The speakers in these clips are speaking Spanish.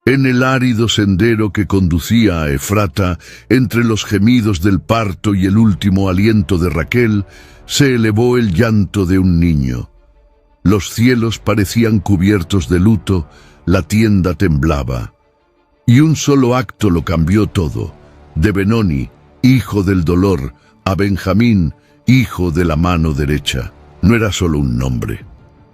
En el árido sendero que conducía a Efrata, entre los gemidos del parto y el último aliento de Raquel, se elevó el llanto de un niño. Los cielos parecían cubiertos de luto, la tienda temblaba. Y un solo acto lo cambió todo. De Benoni, hijo del dolor, a Benjamín, hijo de la mano derecha. No era solo un nombre.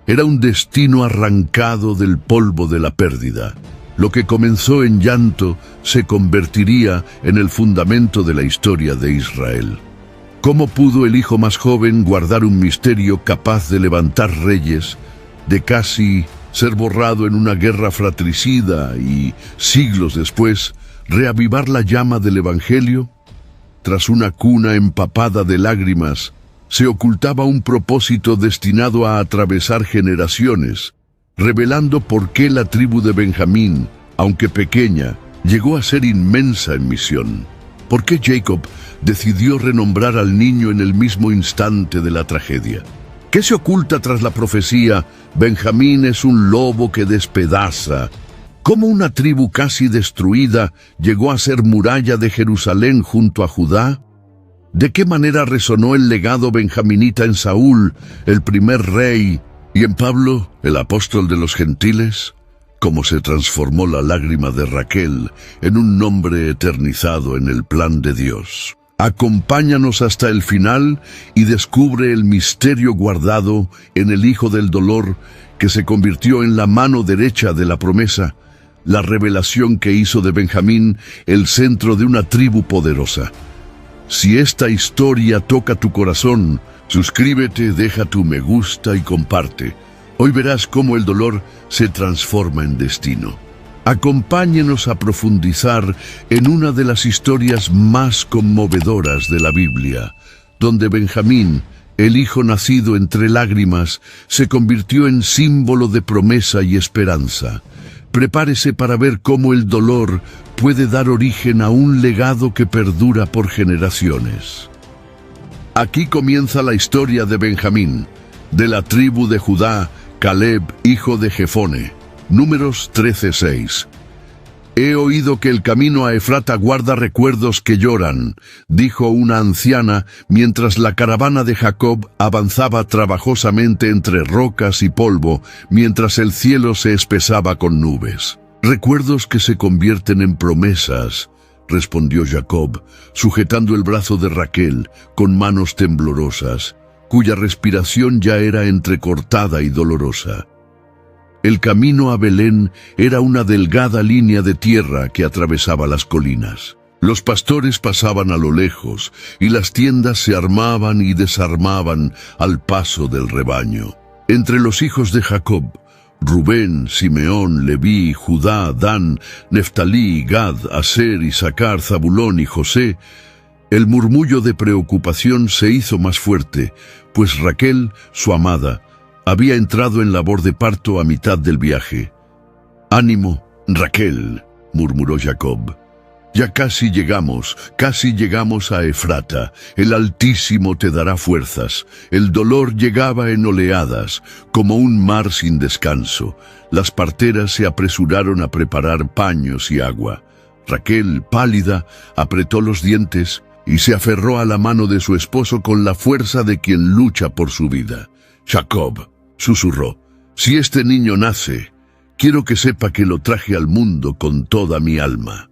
Era un destino arrancado del polvo de la pérdida. Lo que comenzó en llanto se convertiría en el fundamento de la historia de Israel. ¿Cómo pudo el hijo más joven guardar un misterio capaz de levantar reyes, de casi ser borrado en una guerra fratricida y, siglos después, reavivar la llama del Evangelio? Tras una cuna empapada de lágrimas, se ocultaba un propósito destinado a atravesar generaciones, revelando por qué la tribu de Benjamín, aunque pequeña, llegó a ser inmensa en misión. ¿Por qué Jacob decidió renombrar al niño en el mismo instante de la tragedia? ¿Qué se oculta tras la profecía, Benjamín es un lobo que despedaza? ¿Cómo una tribu casi destruida llegó a ser muralla de Jerusalén junto a Judá? ¿De qué manera resonó el legado benjaminita en Saúl, el primer rey, y en Pablo, el apóstol de los gentiles? ¿Cómo se transformó la lágrima de Raquel en un nombre eternizado en el plan de Dios? Acompáñanos hasta el final y descubre el misterio guardado en el Hijo del Dolor que se convirtió en la mano derecha de la promesa, la revelación que hizo de Benjamín el centro de una tribu poderosa. Si esta historia toca tu corazón, suscríbete, deja tu me gusta y comparte. Hoy verás cómo el dolor se transforma en destino. Acompáñenos a profundizar en una de las historias más conmovedoras de la Biblia, donde Benjamín, el hijo nacido entre lágrimas, se convirtió en símbolo de promesa y esperanza. Prepárese para ver cómo el dolor puede dar origen a un legado que perdura por generaciones. Aquí comienza la historia de Benjamín, de la tribu de Judá, Caleb, hijo de Jefone. Números 13:6. He oído que el camino a Efrata guarda recuerdos que lloran, dijo una anciana mientras la caravana de Jacob avanzaba trabajosamente entre rocas y polvo, mientras el cielo se espesaba con nubes. Recuerdos que se convierten en promesas, respondió Jacob, sujetando el brazo de Raquel con manos temblorosas, cuya respiración ya era entrecortada y dolorosa. El camino a Belén era una delgada línea de tierra que atravesaba las colinas. Los pastores pasaban a lo lejos y las tiendas se armaban y desarmaban al paso del rebaño. Entre los hijos de Jacob, Rubén, Simeón, Leví, Judá, Dan, Neftalí, Gad, Aser, Isaacar, Zabulón y José, el murmullo de preocupación se hizo más fuerte, pues Raquel, su amada, había entrado en labor de parto a mitad del viaje. «Ánimo, Raquel», murmuró Jacob. «Ya casi llegamos a Efrata. El Altísimo te dará fuerzas». El dolor llegaba en oleadas, como un mar sin descanso. Las parteras se apresuraron a preparar paños y agua. Raquel, pálida, apretó los dientes y se aferró a la mano de su esposo con la fuerza de quien lucha por su vida. «Jacob», susurró, «si este niño nace, quiero que sepa que lo traje al mundo con toda mi alma».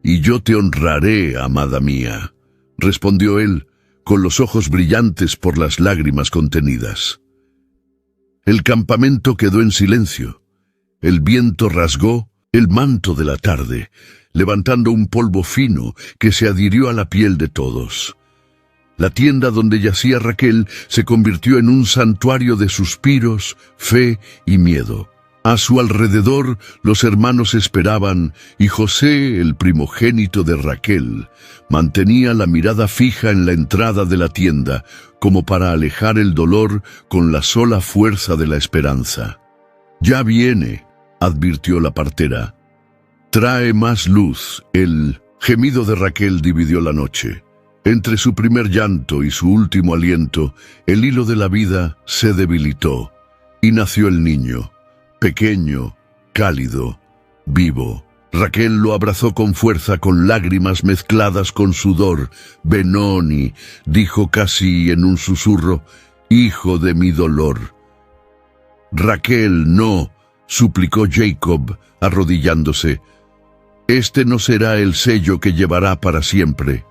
«Y yo te honraré, amada mía», respondió él, con los ojos brillantes por las lágrimas contenidas. El campamento quedó en silencio. El viento rasgó el manto de la tarde, levantando un polvo fino que se adhirió a la piel de todos. La tienda donde yacía Raquel se convirtió en un santuario de suspiros, fe y miedo. A su alrededor los hermanos esperaban y José, el primogénito de Raquel, mantenía la mirada fija en la entrada de la tienda, como para alejar el dolor con la sola fuerza de la esperanza. «Ya viene», advirtió la partera. «Trae más luz». El gemido de Raquel dividió la noche. Entre su primer llanto y su último aliento, el hilo de la vida se debilitó y nació el niño, pequeño, cálido, vivo. Raquel lo abrazó con fuerza, con lágrimas mezcladas con sudor. «Benoni», dijo casi en un susurro, «hijo de mi dolor». «Raquel, no», suplicó Jacob, arrodillándose. «Este no será el sello que llevará para siempre».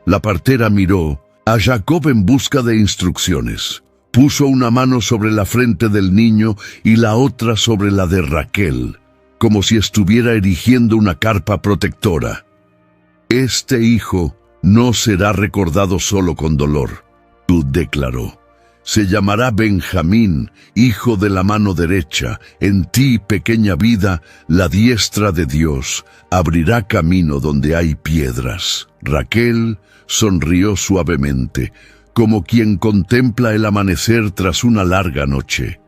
La partera miró a Jacob en busca de instrucciones. Puso una mano sobre la frente del niño y la otra sobre la de Raquel, como si estuviera erigiendo una carpa protectora. «Este hijo no será recordado solo con dolor», declaró. «Se llamará Benjamín, hijo de la mano derecha. En ti, pequeña vida, la diestra de Dios abrirá camino donde hay piedras». Raquel sonrió suavemente, como quien contempla el amanecer tras una larga noche.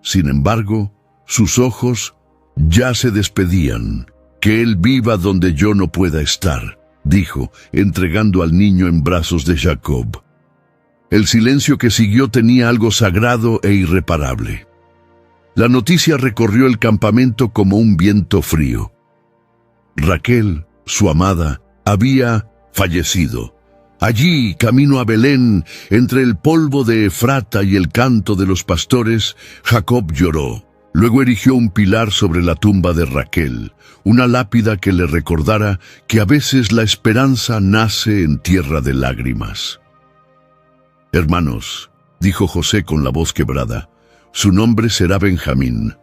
Sin embargo, sus ojos ya se despedían. «Que él viva donde yo no pueda estar», dijo, entregando al niño en brazos de Jacob. El silencio que siguió tenía algo sagrado e irreparable. La noticia recorrió el campamento como un viento frío. Raquel, su amada, había fallecido. Allí, camino a Belén, entre el polvo de Efrata y el canto de los pastores, Jacob lloró. Luego erigió un pilar sobre la tumba de Raquel, una lápida que le recordara que a veces la esperanza nace en tierra de lágrimas. «Hermanos», dijo José con la voz quebrada, «su nombre será Benjamín».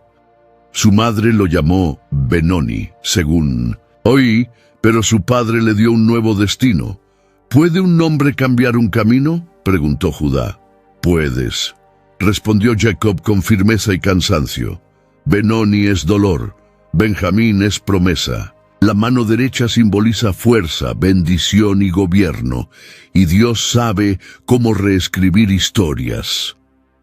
Su madre lo llamó Benoni, según oí, pero su padre le dio un nuevo destino. «¿Puede un nombre cambiar un camino?», preguntó Judá. «Puedes», respondió Jacob con firmeza y cansancio. «Benoni es dolor, Benjamín es promesa». La mano derecha simboliza fuerza, bendición y gobierno, y Dios sabe cómo reescribir historias.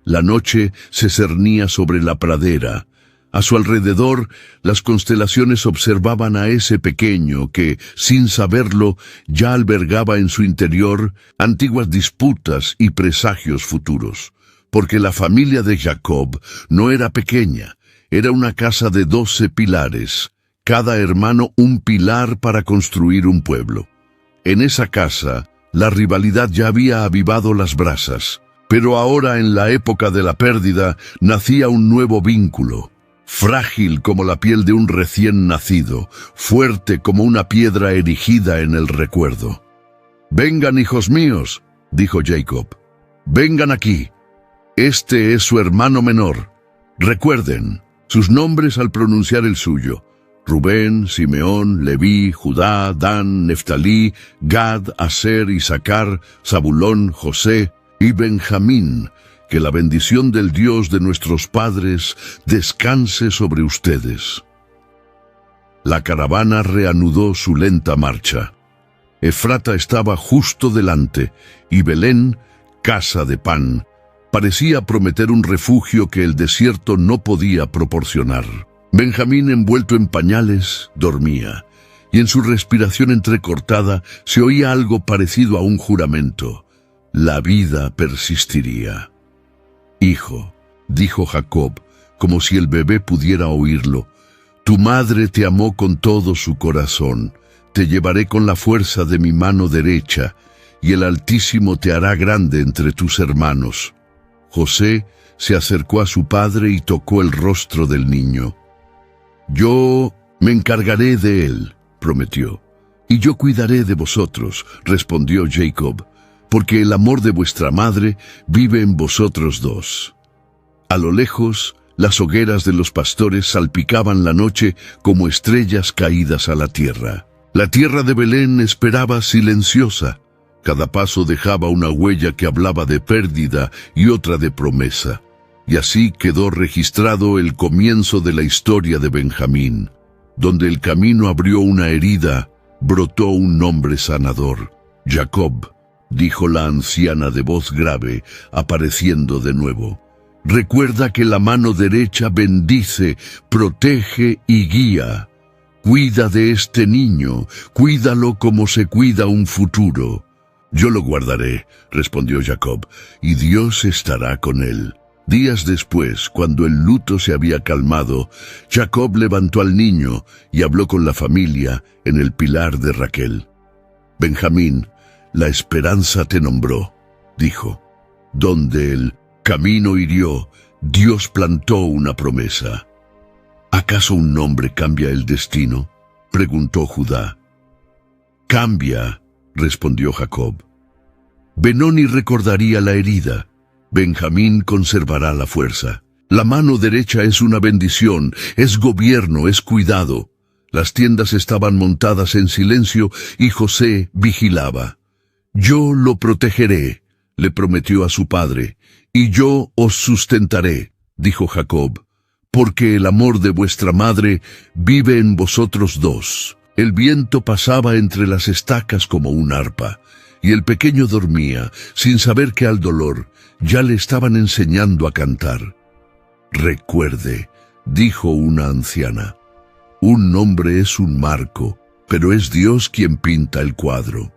La noche se cernía sobre la pradera. A su alrededor, las constelaciones observaban a ese pequeño que, sin saberlo, ya albergaba en su interior antiguas disputas y presagios futuros. Porque la familia de Jacob no era pequeña, era una casa de 12 pilares, cada hermano un pilar para construir un pueblo. En esa casa, la rivalidad ya había avivado las brasas, pero ahora, en la época de la pérdida, nacía un nuevo vínculo. Frágil como la piel de un recién nacido, fuerte como una piedra erigida en el recuerdo. «Vengan, hijos míos», dijo Jacob. «Vengan aquí. Este es su hermano menor. Recuerden sus nombres al pronunciar el suyo: Rubén, Simeón, Leví, Judá, Dan, Neftalí, Gad, Aser, Isaacar, Zabulón, José y Benjamín. Que la bendición del Dios de nuestros padres descanse sobre ustedes». La caravana reanudó su lenta marcha. Efrata estaba justo delante, y Belén, casa de pan, parecía prometer un refugio que el desierto no podía proporcionar. Benjamín, envuelto en pañales, dormía, y en su respiración entrecortada se oía algo parecido a un juramento: la vida persistiría. «Hijo», dijo Jacob, como si el bebé pudiera oírlo, «tu madre te amó con todo su corazón. Te llevaré con la fuerza de mi mano derecha, y el Altísimo te hará grande entre tus hermanos». José se acercó a su padre y tocó el rostro del niño. «Yo me encargaré de él», prometió. «Y yo cuidaré de vosotros», respondió Jacob, «porque el amor de vuestra madre vive en vosotros dos». A lo lejos, las hogueras de los pastores salpicaban la noche como estrellas caídas a la tierra. La tierra de Belén esperaba silenciosa. Cada paso dejaba una huella que hablaba de pérdida y otra de promesa. Y así quedó registrado el comienzo de la historia de Benjamín. Donde el camino abrió una herida, brotó un nombre sanador: Jacob, dijo la anciana de voz grave, apareciendo de nuevo. Recuerda que la mano derecha bendice, protege y guía. Cuida de este niño, cuídalo como se cuida un futuro. Yo lo guardaré, respondió Jacob, y Dios estará con él. Días después, cuando el luto se había calmado, Jacob levantó al niño y habló con la familia en el pilar de Raquel. Benjamín, la esperanza te nombró, dijo. Donde el camino hirió, Dios plantó una promesa. ¿Acaso un nombre cambia el destino?, preguntó Judá. Cambia, respondió Jacob. Benoni recordaría la herida. Benjamín conservará la fuerza. La mano derecha es una bendición, es gobierno, es cuidado. Las tiendas estaban montadas en silencio y José vigilaba. Yo lo protegeré, le prometió a su padre, y yo os sustentaré, dijo Jacob, porque el amor de vuestra madre vive en vosotros dos. El viento pasaba entre las estacas como un arpa, y el pequeño dormía, sin saber que al dolor ya le estaban enseñando a cantar. Recuerde, dijo una anciana, un nombre es un marco, pero es Dios quien pinta el cuadro.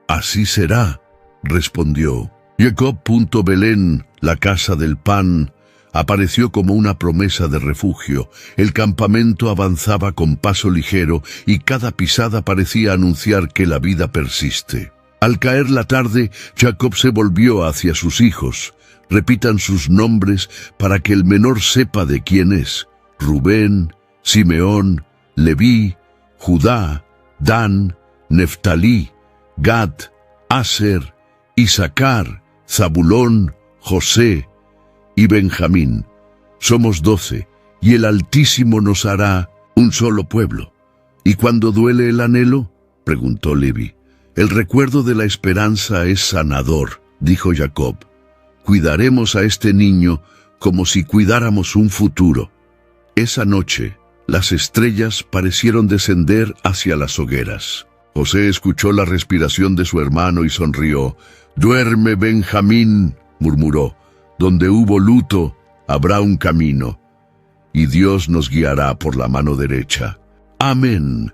Así será, respondió. Jacob. Belén, la casa del pan, apareció como una promesa de refugio. El campamento avanzaba con paso ligero y cada pisada parecía anunciar que la vida persiste. Al caer la tarde, Jacob se volvió hacia sus hijos. Repitan sus nombres para que el menor sepa de quién es. Rubén, Simeón, Leví, Judá, Dan, Neftalí, Gad, Aser, Isaacar, Zabulón, José y Benjamín. Somos 12, y el Altísimo nos hará un solo pueblo. ¿Y cuándo duele el anhelo?, preguntó Leví. El recuerdo de la esperanza es sanador, dijo Jacob. Cuidaremos a este niño como si cuidáramos un futuro. Esa noche, las estrellas parecieron descender hacia las hogueras. José escuchó la respiración de su hermano y sonrió. «Duerme, Benjamín», murmuró. «Donde hubo luto, habrá un camino, y Dios nos guiará por la mano derecha». Amén.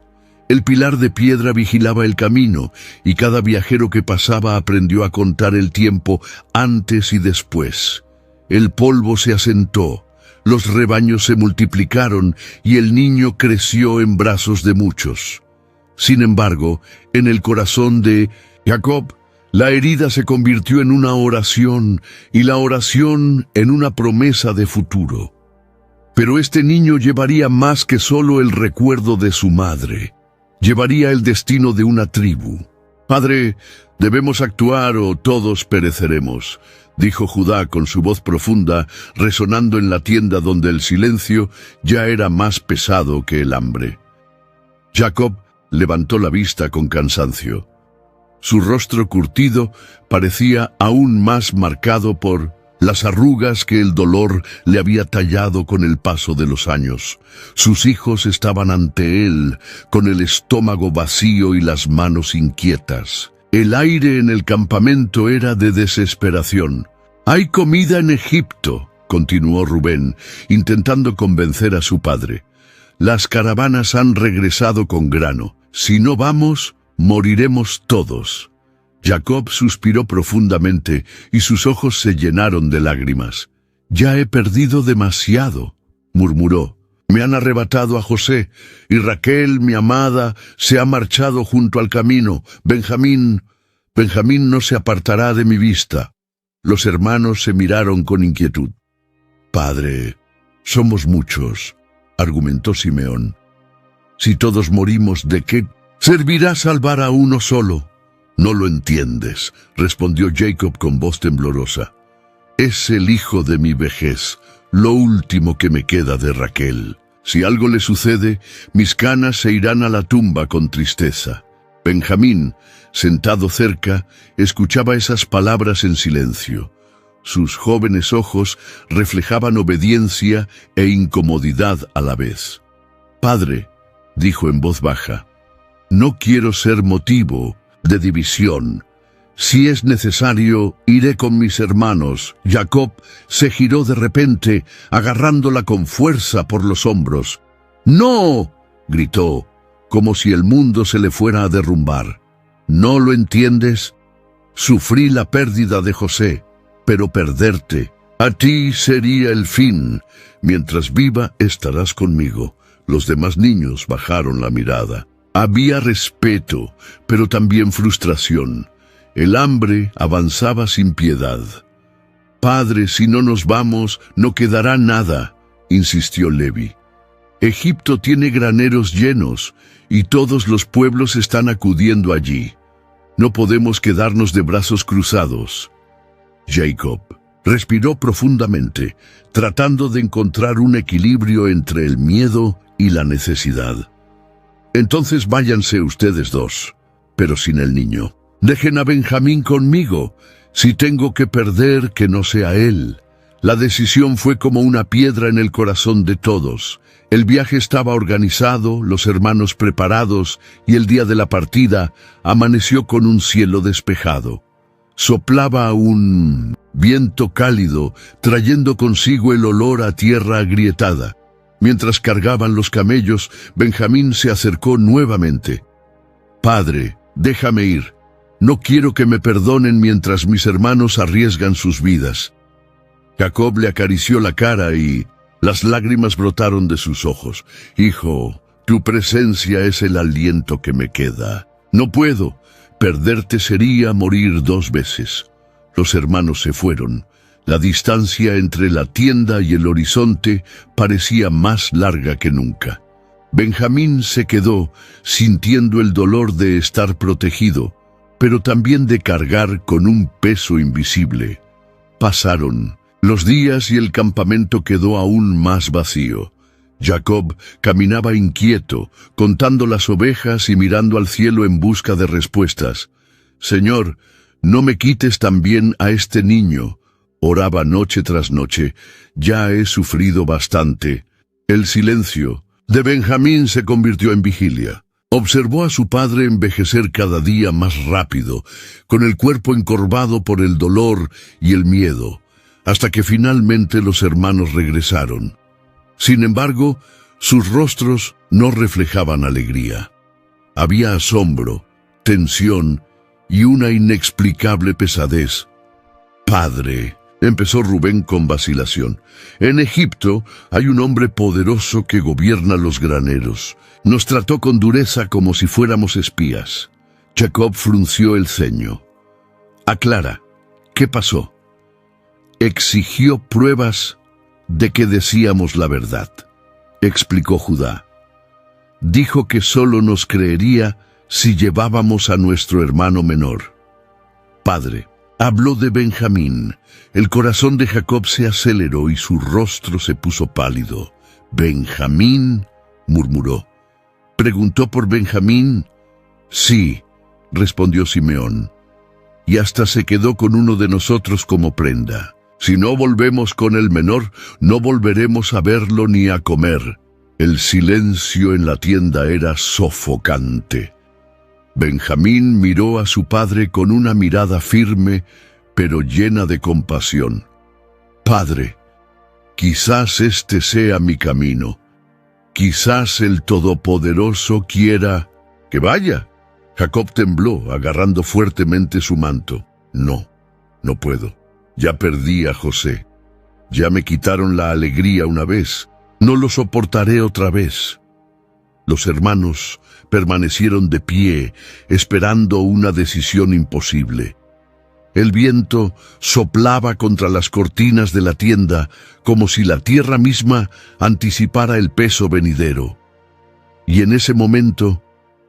El pilar de piedra vigilaba el camino, y cada viajero que pasaba aprendió a contar el tiempo antes y después. El polvo se asentó, los rebaños se multiplicaron, y el niño creció en brazos de muchos. Sin embargo, en el corazón de Jacob, la herida se convirtió en una oración, y la oración en una promesa de futuro. Pero este niño llevaría más que solo el recuerdo de su madre. Llevaría el destino de una tribu. «Padre, debemos actuar o todos pereceremos», dijo Judá con su voz profunda, resonando en la tienda donde el silencio ya era más pesado que el hambre. Jacob levantó la vista con cansancio. Su rostro curtido parecía aún más marcado por las arrugas que el dolor le había tallado con el paso de los años. Sus hijos estaban ante él, con el estómago vacío y las manos inquietas. El aire en el campamento era de desesperación. «Hay comida en Egipto», continuó Rubén, intentando convencer a su padre. «Las caravanas han regresado con grano. Si no vamos, moriremos todos». Jacob suspiró profundamente y sus ojos se llenaron de lágrimas. «Ya he perdido demasiado», murmuró. «Me han arrebatado a José, y Raquel, mi amada, se ha marchado junto al camino. Benjamín no se apartará de mi vista». Los hermanos se miraron con inquietud. «Padre, somos muchos», argumentó Simeón. «Si todos morimos, ¿de qué servirá salvar a uno solo?» «No lo entiendes», respondió Jacob con voz temblorosa. «Es el hijo de mi vejez, lo último que me queda de Raquel. Si algo le sucede, mis canas se irán a la tumba con tristeza». Benjamín, sentado cerca, escuchaba esas palabras en silencio. Sus jóvenes ojos reflejaban obediencia e incomodidad a la vez. «Padre», dijo en voz baja, «no quiero ser motivo de división. Si es necesario, iré con mis hermanos». Jacob se giró de repente, agarrándola con fuerza por los hombros. «¡No!», gritó, como si el mundo se le fuera a derrumbar. «¿No lo entiendes? Sufrí la pérdida de José, pero perderte A ti sería el fin. Mientras viva estarás conmigo. Los demás niños bajaron la mirada. Había respeto, pero también frustración. El hambre avanzaba sin piedad. «Padre, si no nos vamos, no quedará nada», insistió Levi. «Egipto tiene graneros llenos, y todos los pueblos están acudiendo allí. No podemos quedarnos de brazos cruzados». Jacob respiró profundamente, tratando de encontrar un equilibrio entre el miedo y la necesidad. «Entonces váyanse ustedes dos, pero sin el niño. Dejen a Benjamín conmigo. Si tengo que perder, que no sea él». La decisión fue como una piedra en el corazón de todos. El viaje estaba organizado, los hermanos preparados, y el día de la partida amaneció con un cielo despejado. Soplaba un viento cálido, trayendo consigo el olor a tierra agrietada. Mientras cargaban los camellos, Benjamín se acercó nuevamente. «Padre, déjame ir. No quiero que me perdonen mientras mis hermanos arriesgan sus vidas». Jacob le acarició la cara y las lágrimas brotaron de sus ojos. «Hijo, tu presencia es el aliento que me queda. No puedo. Perderte sería morir 2 veces». Los hermanos se fueron. La distancia entre la tienda y el horizonte parecía más larga que nunca. Benjamín se quedó sintiendo el dolor de estar protegido, pero también de cargar con un peso invisible. Pasaron los días y el campamento quedó aún más vacío. Jacob caminaba inquieto, contando las ovejas y mirando al cielo en busca de respuestas. «Señor, no me quites también a este niño», oraba noche tras noche. «Ya he sufrido bastante». El silencio de Benjamín se convirtió en vigilia. Observó a su padre envejecer cada día más rápido, con el cuerpo encorvado por el dolor y el miedo, hasta que finalmente los hermanos regresaron. Sin embargo, sus rostros no reflejaban alegría. Había asombro, tensión y una inexplicable pesadez. «Padre», empezó Rubén con vacilación, «en Egipto hay un hombre poderoso que gobierna los graneros. Nos trató con dureza como si fuéramos espías». Jacob frunció el ceño. «Aclara, ¿qué pasó?» «Exigió pruebas de que decíamos la verdad», explicó Judá. «Dijo que solo nos creería si llevábamos a nuestro hermano menor». «Padre», habló de Benjamín. El corazón de Jacob se aceleró y su rostro se puso pálido. «¿Benjamín?», murmuró. «¿Preguntó por Benjamín?» «Sí», respondió Simeón. «Y hasta se quedó con uno de nosotros como prenda. Si no volvemos con el menor, no volveremos a verlo ni a comer». El silencio en la tienda era sofocante. Benjamín miró a su padre con una mirada firme, pero llena de compasión. «Padre, quizás este sea mi camino. Quizás el Todopoderoso quiera que vaya». Jacob tembló, agarrando fuertemente su manto. «No, no puedo. Ya perdí a José. Ya me quitaron la alegría una vez. No lo soportaré otra vez». Los hermanos permanecieron de pie, esperando una decisión imposible. El viento soplaba contra las cortinas de la tienda, como si la tierra misma anticipara el peso venidero. Y en ese momento,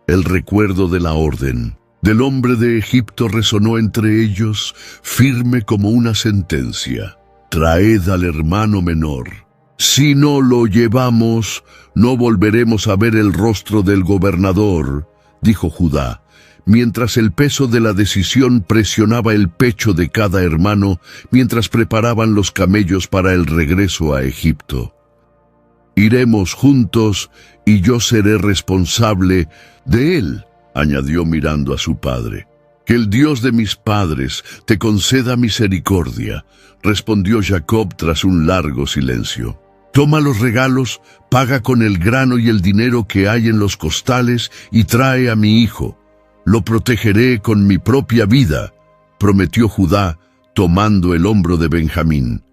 el recuerdo de la orden del hombre de Egipto resonó entre ellos, firme como una sentencia. «Traed al hermano menor. Si no lo llevamos, no volveremos a ver el rostro del gobernador», dijo Judá, mientras el peso de la decisión presionaba el pecho de cada hermano mientras preparaban los camellos para el regreso a Egipto. «Iremos juntos y yo seré responsable de él», añadió mirando a su padre. «Que el Dios de mis padres te conceda misericordia», respondió Jacob tras un largo silencio. «Toma los regalos, paga con el grano y el dinero que hay en los costales y trae a mi hijo. Lo protegeré con mi propia vida», prometió Judá, tomando el hombro de Benjamín.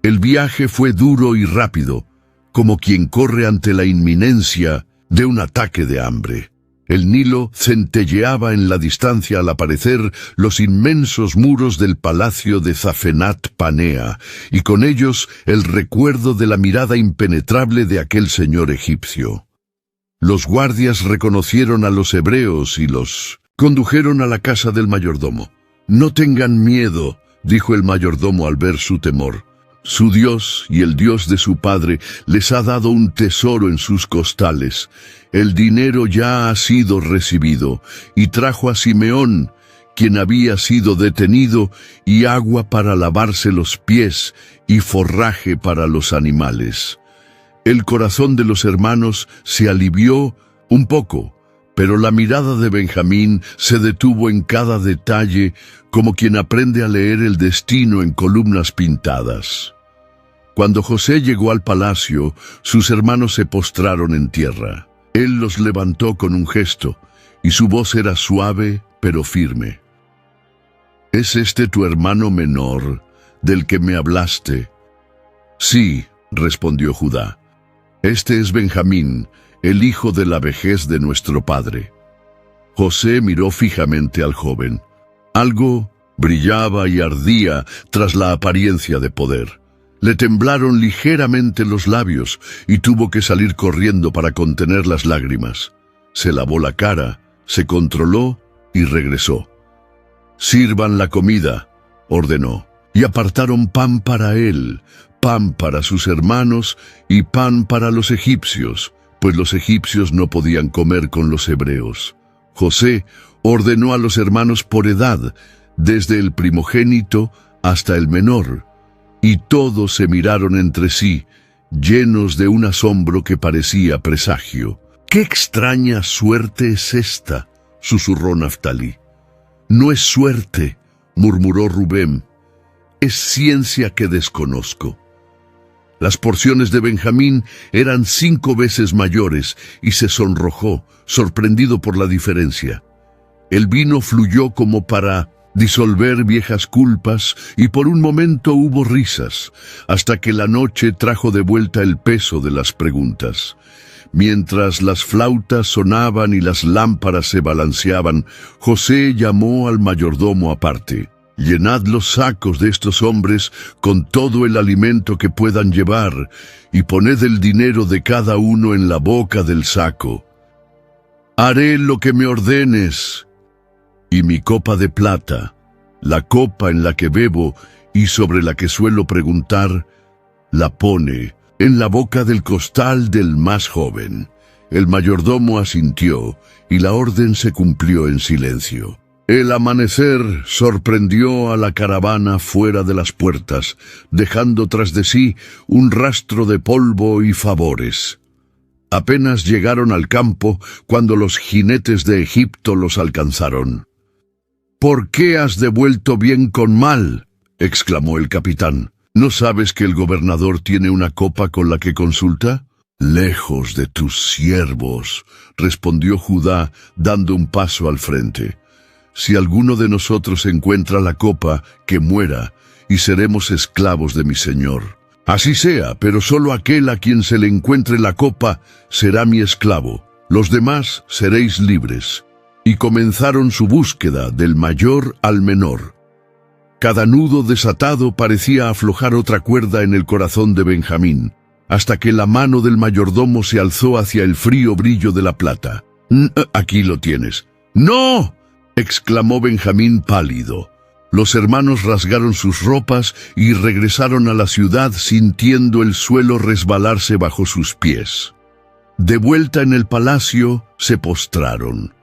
El viaje fue duro y rápido, como quien corre ante la inminencia de un ataque de hambre. El Nilo centelleaba en la distancia al aparecer los inmensos muros del palacio de Zafenat Panea, y con ellos el recuerdo de la mirada impenetrable de aquel señor egipcio. Los guardias reconocieron a los hebreos y los condujeron a la casa del mayordomo. «No tengan miedo», dijo el mayordomo al ver su temor. Su Dios y el Dios de su padre les ha dado un tesoro en sus costales. El dinero ya ha sido recibido, y trajo a Simeón, quien había sido detenido, y agua para lavarse los pies, y forraje para los animales. El corazón de los hermanos se alivió un poco, pero la mirada de Benjamín se detuvo en cada detalle, como quien aprende a leer el destino en columnas pintadas. Cuando José llegó al palacio, sus hermanos se postraron en tierra. Él los levantó con un gesto, y su voz era suave pero firme. «¿Es este tu hermano menor, del que me hablaste?» «Sí», respondió Judá. «Este es Benjamín, el hijo de la vejez de nuestro padre». José miró fijamente al joven. Algo brillaba y ardía tras la apariencia de poder. Le temblaron ligeramente los labios y tuvo que salir corriendo para contener las lágrimas. Se lavó la cara, se controló y regresó. «Sirvan la comida», ordenó, y apartaron pan para él, pan para sus hermanos y pan para los egipcios, pues los egipcios no podían comer con los hebreos. José ordenó a los hermanos por edad, desde el primogénito hasta el menor, y todos se miraron entre sí, llenos de un asombro que parecía presagio. «¡Qué extraña suerte es esta!», susurró Naftalí. «No es suerte», murmuró Rubén, «es ciencia que desconozco». Las porciones de Benjamín eran 5 veces mayores, y se sonrojó, sorprendido por la diferencia. El vino fluyó como para disolver viejas culpas, y por un momento hubo risas, hasta que la noche trajo de vuelta el peso de las preguntas. Mientras las flautas sonaban y las lámparas se balanceaban, José llamó al mayordomo aparte. «Llenad los sacos de estos hombres con todo el alimento que puedan llevar, y poned el dinero de cada uno en la boca del saco. Haré lo que me ordenes. Y mi copa de plata, la copa en la que bebo y sobre la que suelo preguntar, la pone en la boca del costal del más joven». El mayordomo asintió, y la orden se cumplió en silencio. El amanecer sorprendió a la caravana fuera de las puertas, dejando tras de sí un rastro de polvo y favores. Apenas llegaron al campo cuando los jinetes de Egipto los alcanzaron. «¿Por qué has devuelto bien con mal?», exclamó el capitán. «¿No sabes que el gobernador tiene una copa con la que consulta?». «Lejos de tus siervos», respondió Judá, dando un paso al frente. «Si alguno de nosotros encuentra la copa, que muera, y seremos esclavos de mi señor. Así sea, pero solo aquel a quien se le encuentre la copa será mi esclavo. Los demás seréis libres». Y comenzaron su búsqueda del mayor al menor. Cada nudo desatado parecía aflojar otra cuerda en el corazón de Benjamín, hasta que la mano del mayordomo se alzó hacia el frío brillo de la plata. «Aquí lo tienes». «¡No!», exclamó Benjamín pálido. Los hermanos rasgaron sus ropas y regresaron a la ciudad sintiendo el suelo resbalarse bajo sus pies. De vuelta en el palacio, se postraron.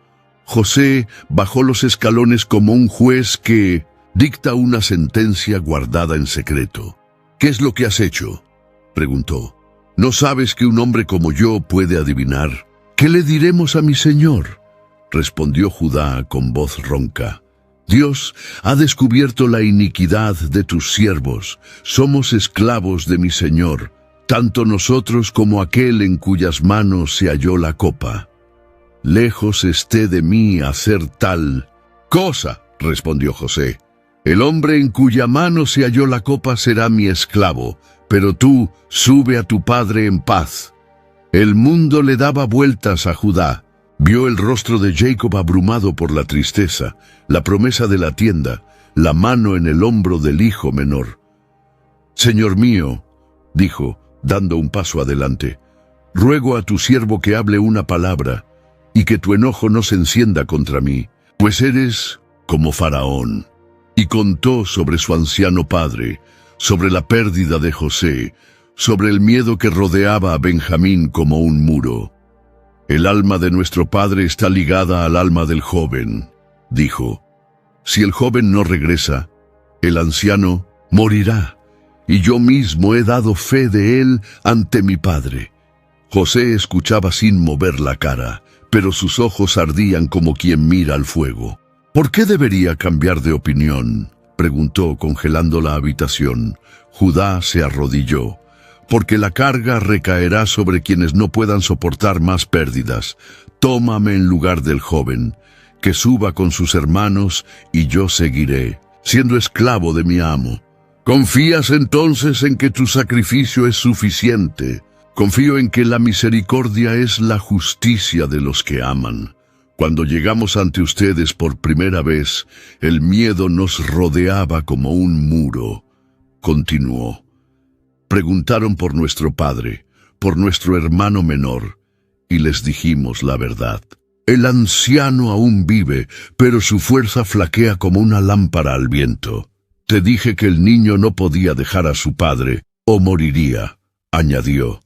José bajó los escalones como un juez que dicta una sentencia guardada en secreto. «¿Qué es lo que has hecho?», preguntó. «¿No sabes que un hombre como yo puede adivinar? ¿Qué le diremos a mi señor?», respondió Judá con voz ronca. «Dios ha descubierto la iniquidad de tus siervos. Somos esclavos de mi señor, tanto nosotros como aquel en cuyas manos se halló la copa. Lejos esté de mí hacer tal cosa», respondió José. El hombre en cuya mano se halló la copa será mi esclavo, pero tú sube a tu padre en paz. El mundo le daba vueltas a Judá. Vio el rostro de Jacob abrumado por la tristeza, la promesa de la tienda, la mano en el hombro del hijo menor. «Señor mío», dijo, dando un paso adelante, «ruego a tu siervo que hable una palabra, y que tu enojo no se encienda contra mí, pues eres como Faraón». Y contó sobre su anciano padre, sobre la pérdida de José, sobre el miedo que rodeaba a Benjamín como un muro. «El alma de nuestro padre está ligada al alma del joven», dijo. «Si el joven no regresa, el anciano morirá, y yo mismo he dado fe de él ante mi padre». José escuchaba sin mover la cara, pero sus ojos ardían como quien mira al fuego. «¿Por qué debería cambiar de opinión?», preguntó, congelando la habitación. Judá se arrodilló. «Porque la carga recaerá sobre quienes no puedan soportar más pérdidas. Tómame en lugar del joven, que suba con sus hermanos, y yo seguiré, siendo esclavo de mi amo». «¿Confías entonces en que tu sacrificio es suficiente?» «Confío en que la misericordia es la justicia de los que aman». Cuando llegamos ante ustedes por primera vez, el miedo nos rodeaba como un muro. Continuó. Preguntaron por nuestro padre, por nuestro hermano menor, y les dijimos la verdad. El anciano aún vive, pero su fuerza flaquea como una lámpara al viento. Te dije que el niño no podía dejar a su padre, o moriría, añadió.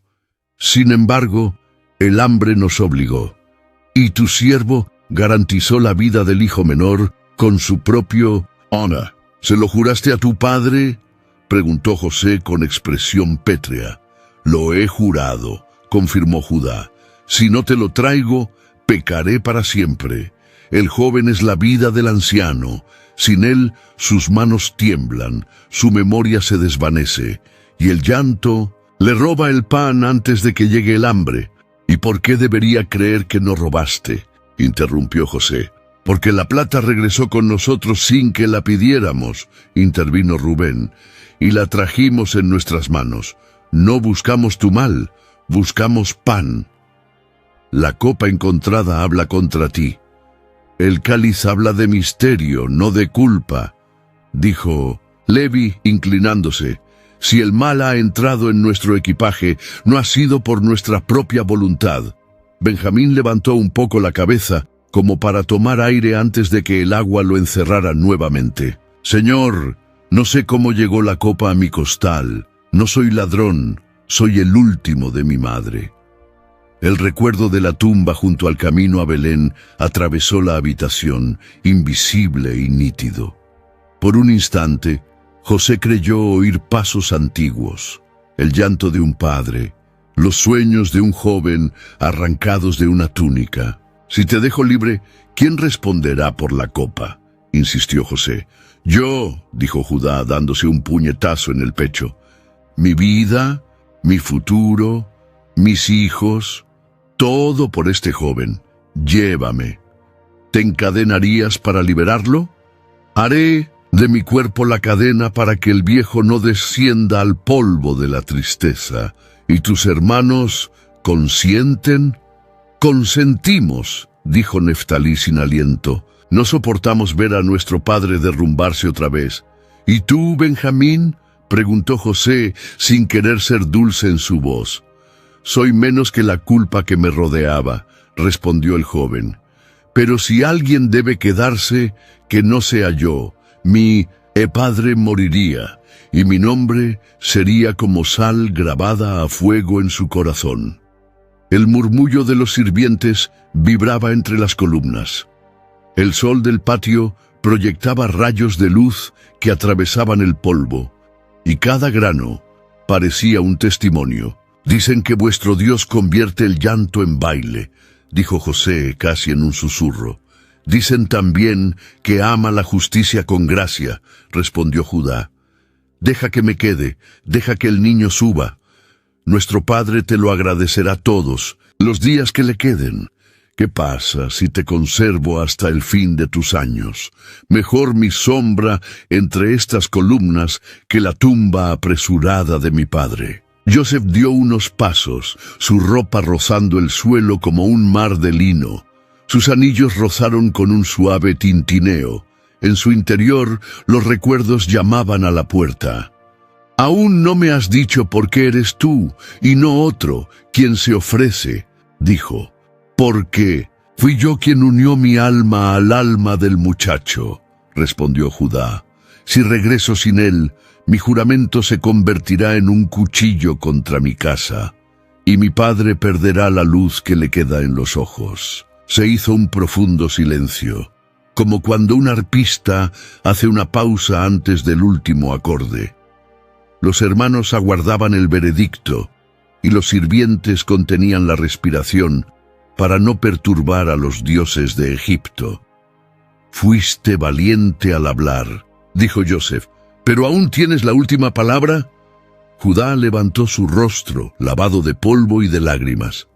Sin embargo, el hambre nos obligó. Y tu siervo garantizó la vida del hijo menor con su propio honor. ¿Se lo juraste a tu padre?, preguntó José con expresión pétrea. Lo he jurado, confirmó Judá. Si no te lo traigo, pecaré para siempre. El joven es la vida del anciano. Sin él, sus manos tiemblan, su memoria se desvanece, y el llanto le roba el pan antes de que llegue el hambre. ¿Y por qué debería creer que no robaste?, interrumpió José. Porque la plata regresó con nosotros sin que la pidiéramos, intervino Rubén, y la trajimos en nuestras manos. No buscamos tu mal, buscamos pan. La copa encontrada habla contra ti. El cáliz habla de misterio, no de culpa, dijo Levi, inclinándose. Si el mal ha entrado en nuestro equipaje, no ha sido por nuestra propia voluntad. Benjamín levantó un poco la cabeza, como para tomar aire antes de que el agua lo encerrara nuevamente. Señor, no sé cómo llegó la copa a mi costal. No soy ladrón, soy el último de mi madre. El recuerdo de la tumba junto al camino a Belén atravesó la habitación, invisible y nítido. Por un instante, José creyó oír pasos antiguos, el llanto de un padre, los sueños de un joven arrancados de una túnica. «Si te dejo libre, ¿quién responderá por la copa?», insistió José. «Yo», dijo Judá, dándose un puñetazo en el pecho. «Mi vida, mi futuro, mis hijos, todo por este joven. Llévame. ¿Te encadenarías para liberarlo? Haré de mi cuerpo la cadena para que el viejo no descienda al polvo de la tristeza. ¿Y tus hermanos consienten?» «Consentimos», dijo Neftalí sin aliento. «No soportamos ver a nuestro padre derrumbarse otra vez». «¿Y tú, Benjamín?», preguntó José, sin querer ser dulce en su voz. «Soy menos que la culpa que me rodeaba», respondió el joven. «Pero si alguien debe quedarse, que no sea yo. Mi padre moriría, y mi nombre sería como sal grabada a fuego en su corazón». El murmullo de los sirvientes vibraba entre las columnas. El sol del patio proyectaba rayos de luz que atravesaban el polvo, y cada grano parecía un testimonio. «Dicen que vuestro Dios convierte el llanto en baile», dijo José casi en un susurro. «Dicen también que ama la justicia con gracia», respondió Judá. «Deja que me quede, deja que el niño suba. Nuestro padre te lo agradecerá todos, los días que le queden. ¿Qué pasa si te conservo hasta el fin de tus años? Mejor mi sombra entre estas columnas que la tumba apresurada de mi padre. Joseph dio unos pasos, su ropa rozando el suelo como un mar de lino. Sus anillos rozaron con un suave tintineo. En su interior, los recuerdos llamaban a la puerta. «Aún no me has dicho por qué eres tú, y no otro, quien se ofrece», dijo. «Porque fui yo quien unió mi alma al alma del muchacho», respondió Judá. «Si regreso sin él, mi juramento se convertirá en un cuchillo contra mi casa, y mi padre perderá la luz que le queda en los ojos». Se hizo un profundo silencio, como cuando un arpista hace una pausa antes del último acorde. Los hermanos aguardaban el veredicto, y los sirvientes contenían la respiración para no perturbar a los dioses de Egipto. «Fuiste valiente al hablar», dijo Joseph, «¿pero aún tienes la última palabra?» Judá levantó su rostro, lavado de polvo y de lágrimas.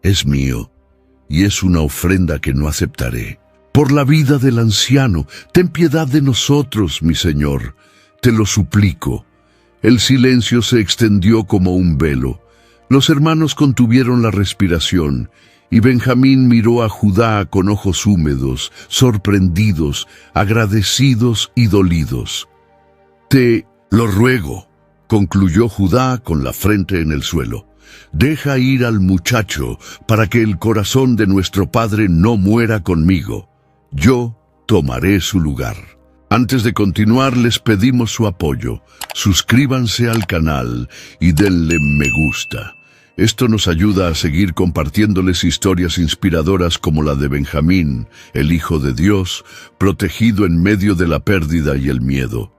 «Es mío, y es una ofrenda que no aceptaré. Por la vida del anciano, ten piedad de nosotros, mi señor, te lo suplico». El silencio se extendió como un velo. Los hermanos contuvieron la respiración, y Benjamín miró a Judá con ojos húmedos, sorprendidos, agradecidos y dolidos. «Te lo ruego», concluyó Judá con la frente en el suelo. «Deja ir al muchacho para que el corazón de nuestro padre no muera conmigo. Yo tomaré su lugar». Antes de continuar, les pedimos su apoyo. Suscríbanse al canal y denle me gusta. Esto nos ayuda a seguir compartiéndoles historias inspiradoras como la de Benjamín, el Hijo de Dios, protegido en medio de la pérdida y el miedo.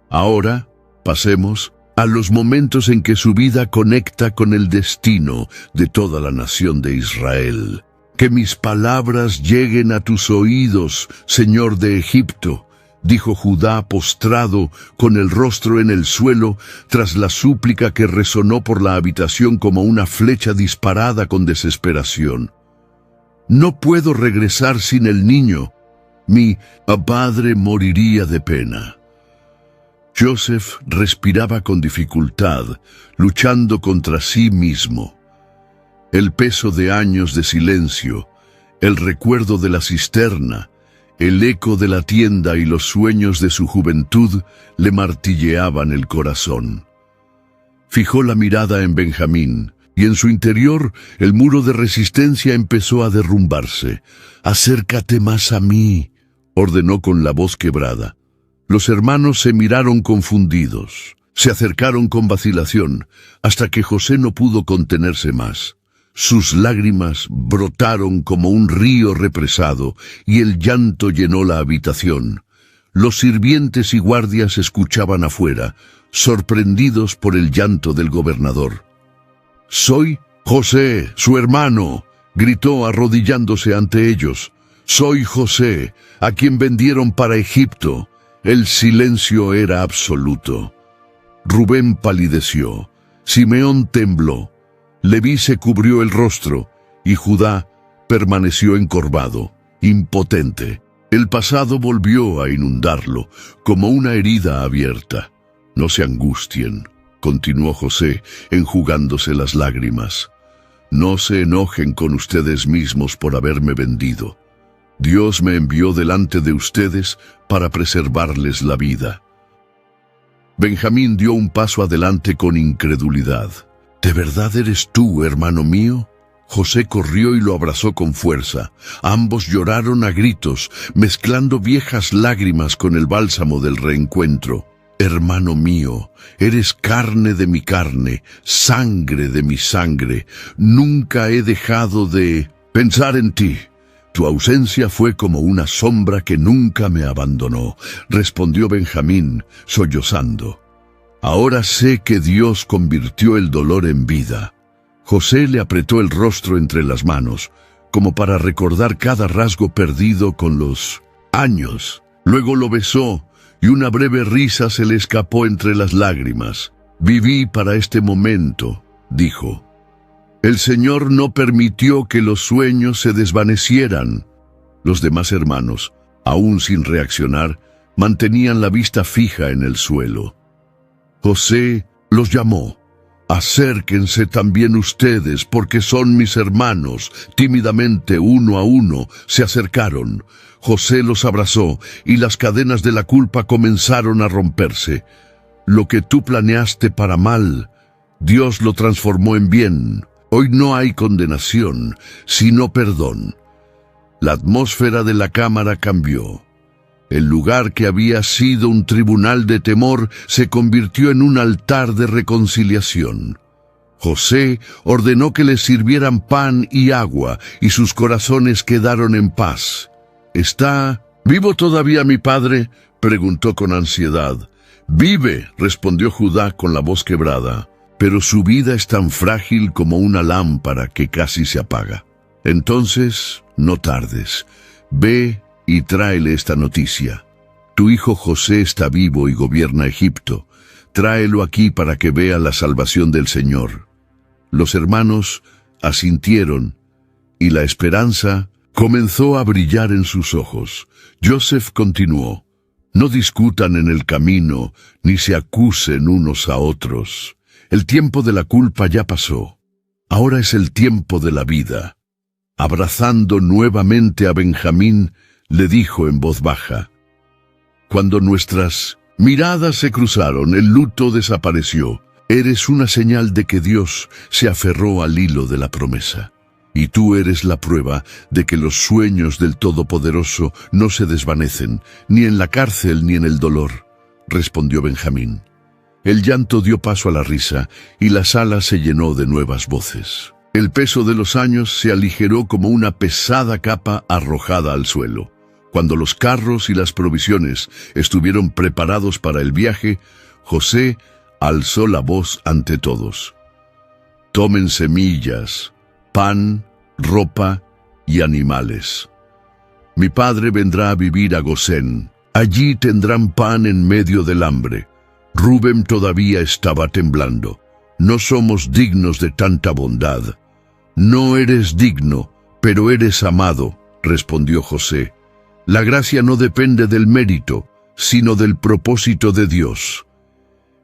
Ahora, pasemos a los momentos en que su vida conecta con el destino de toda la nación de Israel. «Que mis palabras lleguen a tus oídos, Señor de Egipto», dijo Judá postrado, con el rostro en el suelo, tras la súplica que resonó por la habitación como una flecha disparada con desesperación. «No puedo regresar sin el niño. Mi padre moriría de pena». Joseph respiraba con dificultad, luchando contra sí mismo. El peso de años de silencio, el recuerdo de la cisterna, el eco de la tienda y los sueños de su juventud le martilleaban el corazón. Fijó la mirada en Benjamín, y en su interior el muro de resistencia empezó a derrumbarse. «Acércate más a mí», ordenó con la voz quebrada. Los hermanos se miraron confundidos. Se acercaron con vacilación, hasta que José no pudo contenerse más. Sus lágrimas brotaron como un río represado, y el llanto llenó la habitación. Los sirvientes y guardias escuchaban afuera, sorprendidos por el llanto del gobernador. «Soy José, su hermano», gritó arrodillándose ante ellos. «Soy José, a quien vendieron para Egipto». El silencio era absoluto. Rubén palideció, Simeón tembló, Leví se cubrió el rostro, y Judá permaneció encorvado, impotente. El pasado volvió a inundarlo, como una herida abierta. «No se angustien», continuó José, enjugándose las lágrimas. «No se enojen con ustedes mismos por haberme vendido. Dios me envió delante de ustedes para preservarles la vida». Benjamín dio un paso adelante con incredulidad. «¿De verdad eres tú, hermano mío?». José corrió y lo abrazó con fuerza. Ambos lloraron a gritos, mezclando viejas lágrimas con el bálsamo del reencuentro. «Hermano mío, eres carne de mi carne, sangre de mi sangre. Nunca he dejado de pensar en ti. Tu ausencia fue como una sombra que nunca me abandonó», respondió Benjamín, sollozando. «Ahora sé que Dios convirtió el dolor en vida». José le apretó el rostro entre las manos, como para recordar cada rasgo perdido con los años. Luego lo besó, y una breve risa se le escapó entre las lágrimas. «Viví para este momento», dijo. El Señor no permitió que los sueños se desvanecieran. Los demás hermanos, aún sin reaccionar, mantenían la vista fija en el suelo. José los llamó. «Acérquense también ustedes, porque son mis hermanos». Tímidamente, uno a uno, se acercaron. José los abrazó, y las cadenas de la culpa comenzaron a romperse. «Lo que tú planeaste para mal, Dios lo transformó en bien. Hoy no hay condenación, sino perdón». La atmósfera de la cámara cambió. El lugar que había sido un tribunal de temor se convirtió en un altar de reconciliación. José ordenó que les sirvieran pan y agua, y sus corazones quedaron en paz. «¿Está vivo todavía mi padre?», preguntó con ansiedad. «Vive», respondió Judá con la voz quebrada, «pero su vida es tan frágil como una lámpara que casi se apaga. Entonces, no tardes. Ve y tráele esta noticia. Tu hijo José está vivo y gobierna Egipto. Tráelo aquí para que vea la salvación del Señor». Los hermanos asintieron, y la esperanza comenzó a brillar en sus ojos. Joseph continuó: «No discutan en el camino, ni se acusen unos a otros. El tiempo de la culpa ya pasó. Ahora es el tiempo de la vida». Abrazando nuevamente a Benjamín, le dijo en voz baja: «Cuando nuestras miradas se cruzaron, el luto desapareció. Eres una señal de que Dios se aferró al hilo de la promesa. Y tú eres la prueba de que los sueños del Todopoderoso no se desvanecen, ni en la cárcel ni en el dolor», respondió Benjamín. El llanto dio paso a la risa, y la sala se llenó de nuevas voces. El peso de los años se aligeró como una pesada capa arrojada al suelo. Cuando los carros y las provisiones estuvieron preparados para el viaje, José alzó la voz ante todos: «Tomen semillas, pan, ropa y animales. Mi padre vendrá a vivir a Gosén. Allí tendrán pan en medio del hambre». Rubén todavía estaba temblando. «No somos dignos de tanta bondad». «No eres digno, pero eres amado», respondió José. «La gracia no depende del mérito, sino del propósito de Dios».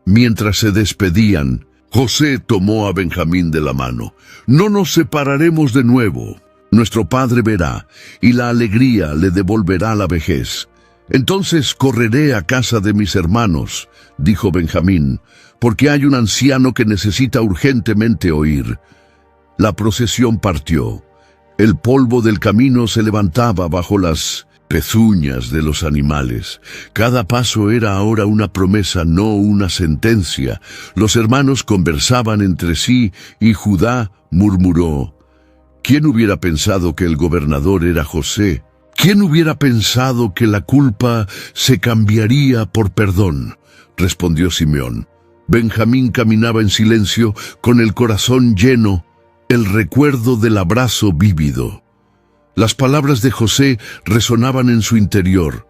Mientras se despedían, José tomó a Benjamín de la mano. «No nos separaremos de nuevo. Nuestro padre verá, y la alegría le devolverá la vejez. Entonces correré a casa de mis hermanos», dijo Benjamín, «porque hay un anciano que necesita urgentemente oír». La procesión partió. El polvo del camino se levantaba bajo las pezuñas de los animales. Cada paso era ahora una promesa, no una sentencia. Los hermanos conversaban entre sí, y Judá murmuró: «¿Quién hubiera pensado que el gobernador era José? ¿Quién hubiera pensado que la culpa se cambiaría por perdón?», respondió Simeón. Benjamín caminaba en silencio, con el corazón lleno, el recuerdo del abrazo vívido. Las palabras de José resonaban en su interior,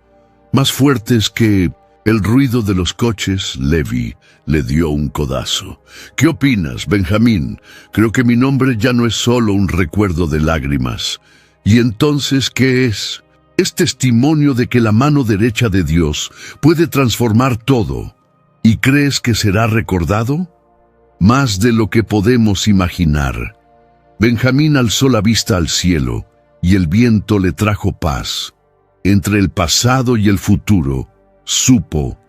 más fuertes que el ruido de los coches. Levi le dio un codazo. «¿Qué opinas, Benjamín? Creo que mi nombre ya no es solo un recuerdo de lágrimas». «¿Y entonces qué es?» «Es testimonio de que la mano derecha de Dios puede transformar todo». «¿Y crees que será recordado?» «Más de lo que podemos imaginar». Benjamín alzó la vista al cielo, y el viento le trajo paz. Entre el pasado y el futuro, supo.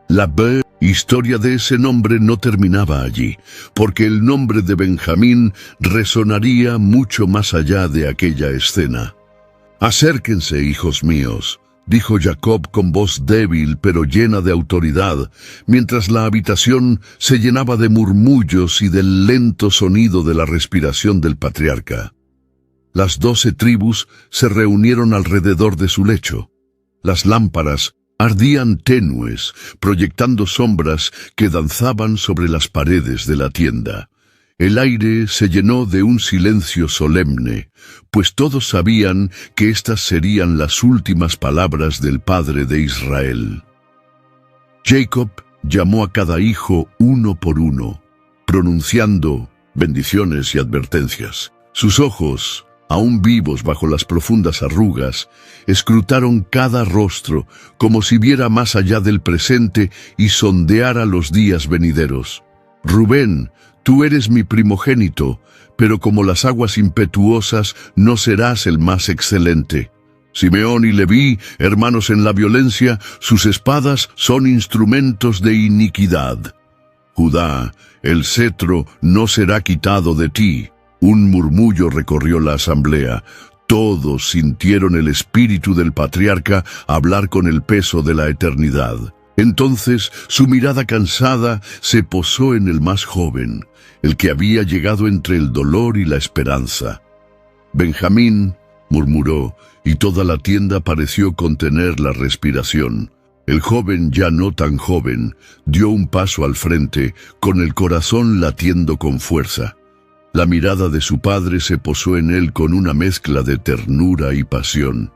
La historia de ese nombre no terminaba allí, porque el nombre de Benjamín resonaría mucho más allá de aquella escena. «Acérquense, hijos míos», dijo Jacob con voz débil pero llena de autoridad, mientras la habitación se llenaba de murmullos y del lento sonido de la respiración del patriarca. Las 12 tribus se reunieron alrededor de su lecho. Las lámparas ardían tenues, proyectando sombras que danzaban sobre las paredes de la tienda. El aire se llenó de un silencio solemne, pues todos sabían que estas serían las últimas palabras del padre de Israel. Jacob llamó a cada hijo uno por uno, pronunciando: bendiciones y advertencias. Sus ojos, aún vivos bajo las profundas arrugas, escrutaron cada rostro como si viera más allá del presente y sondeara los días venideros. Rubén, tú eres mi primogénito, pero como las aguas impetuosas no serás el más excelente. Simeón y Leví, hermanos en la violencia, sus espadas son instrumentos de iniquidad. Judá, el cetro no será quitado de ti. Un murmullo recorrió la asamblea. Todos sintieron el espíritu del patriarca hablar con el peso de la eternidad. Entonces su mirada cansada se posó en el más joven, el que había llegado entre el dolor y la esperanza. Benjamín, murmuró, y toda la tienda pareció contener la respiración. El joven, ya no tan joven, dio un paso al frente, con el corazón latiendo con fuerza. La mirada de su padre se posó en él con una mezcla de ternura y pasión.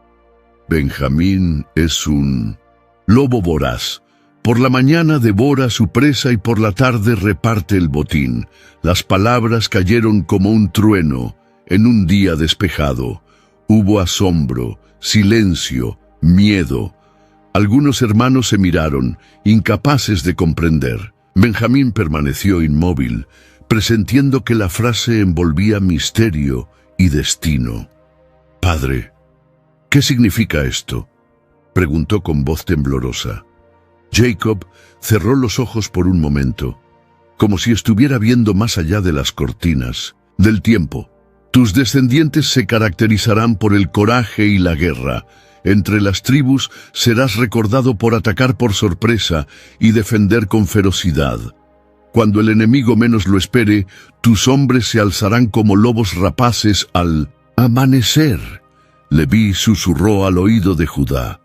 Benjamín es un lobo voraz. Por la mañana devora su presa y por la tarde reparte el botín. Las palabras cayeron como un trueno en un día despejado. Hubo asombro, silencio, miedo. Algunos hermanos se miraron, incapaces de comprender. Benjamín permaneció inmóvil, presintiendo que la frase envolvía misterio y destino. «Padre, ¿qué significa esto?», preguntó con voz temblorosa. Jacob cerró los ojos por un momento, como si estuviera viendo más allá de las cortinas, del tiempo. Tus descendientes se caracterizarán por el coraje y la guerra. Entre las tribus serás recordado por atacar por sorpresa y defender con ferocidad. Cuando el enemigo menos lo espere, tus hombres se alzarán como lobos rapaces al amanecer. Leví susurró al oído de Judá.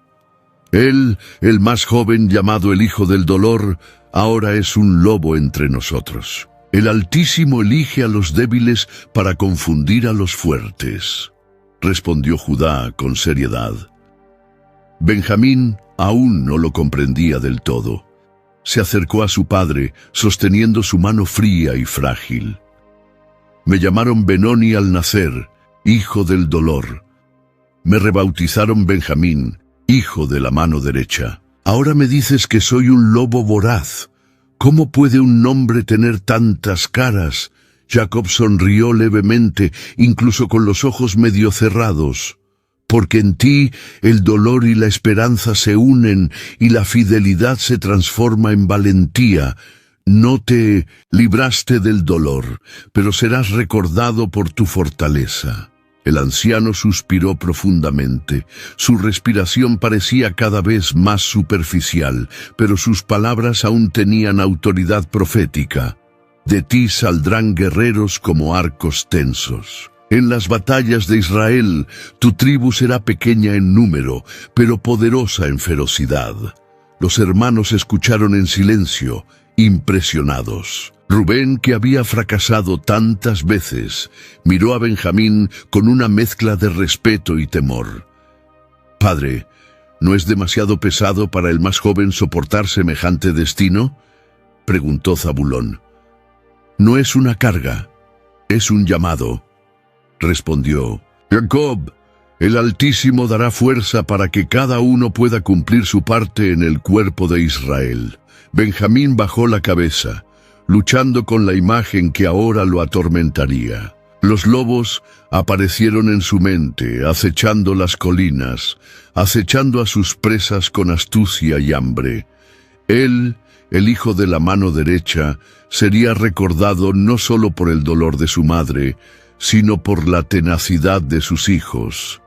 Él, el más joven llamado el hijo del dolor, ahora es un lobo entre nosotros. El Altísimo elige a los débiles para confundir a los fuertes, respondió Judá con seriedad. Benjamín aún no lo comprendía del todo. Se acercó a su padre, sosteniendo su mano fría y frágil. Me llamaron Benoni al nacer, hijo del dolor. Me rebautizaron Benjamín, hijo de la mano derecha. Ahora me dices que soy un lobo voraz. ¿Cómo puede un nombre tener tantas caras? Jacob sonrió levemente, incluso con los ojos medio cerrados. Porque en ti el dolor y la esperanza se unen y la fidelidad se transforma en valentía. No te libraste del dolor, pero serás recordado por tu fortaleza. El anciano suspiró profundamente. Su respiración parecía cada vez más superficial, pero sus palabras aún tenían autoridad profética. De ti saldrán guerreros como arcos tensos. En las batallas de Israel, tu tribu será pequeña en número, pero poderosa en ferocidad. Los hermanos escucharon en silencio, impresionados. Rubén, que había fracasado tantas veces, miró a Benjamín con una mezcla de respeto y temor. «Padre, ¿no es demasiado pesado para el más joven soportar semejante destino?», preguntó Zabulón. «No es una carga, es un llamado», respondió. «Jacob, el Altísimo dará fuerza para que cada uno pueda cumplir su parte en el cuerpo de Israel». Benjamín bajó la cabeza, luchando con la imagen que ahora lo atormentaría. Los lobos aparecieron en su mente, acechando las colinas, acechando a sus presas con astucia y hambre. Él, el hijo de la mano derecha, sería recordado no solo por el dolor de su madre, sino por la tenacidad de sus hijos.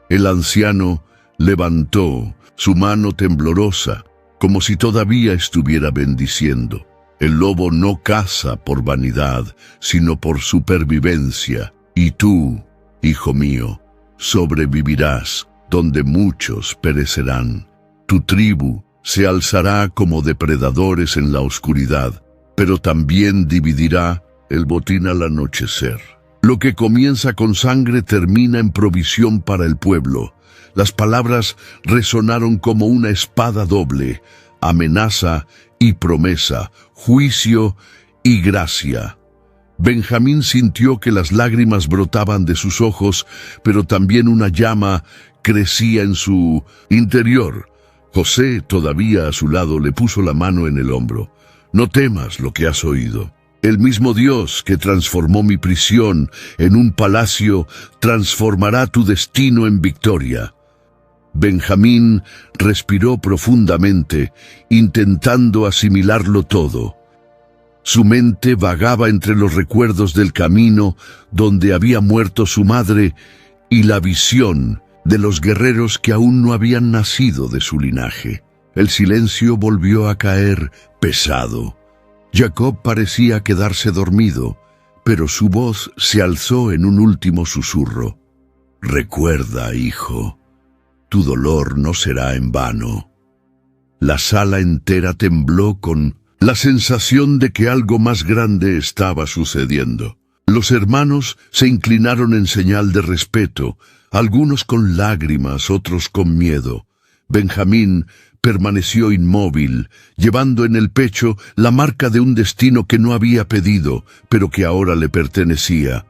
El anciano levantó su mano temblorosa, como si todavía estuviera bendiciendo. El lobo no caza por vanidad, sino por supervivencia. Y tú, hijo mío, sobrevivirás donde muchos perecerán. Tu tribu se alzará como depredadores en la oscuridad, pero también dividirá el botín al anochecer. Lo que comienza con sangre termina en provisión para el pueblo. Las palabras resonaron como una espada doble, amenaza y promesa, juicio y gracia. Benjamín sintió que las lágrimas brotaban de sus ojos, pero también una llama crecía en su interior. José, todavía a su lado, le puso la mano en el hombro. «No temas lo que has oído. El mismo Dios que transformó mi prisión en un palacio, transformará tu destino en victoria». Benjamín respiró profundamente, intentando asimilarlo todo. Su mente vagaba entre los recuerdos del camino donde había muerto su madre y la visión de los guerreros que aún no habían nacido de su linaje. El silencio volvió a caer pesado. Jacob parecía quedarse dormido, pero su voz se alzó en un último susurro. «Recuerda, hijo, tu dolor no será en vano». La sala entera tembló con la sensación de que algo más grande estaba sucediendo. Los hermanos se inclinaron en señal de respeto, algunos con lágrimas, otros con miedo. Benjamín permaneció inmóvil, llevando en el pecho la marca de un destino que no había pedido, pero que ahora le pertenecía.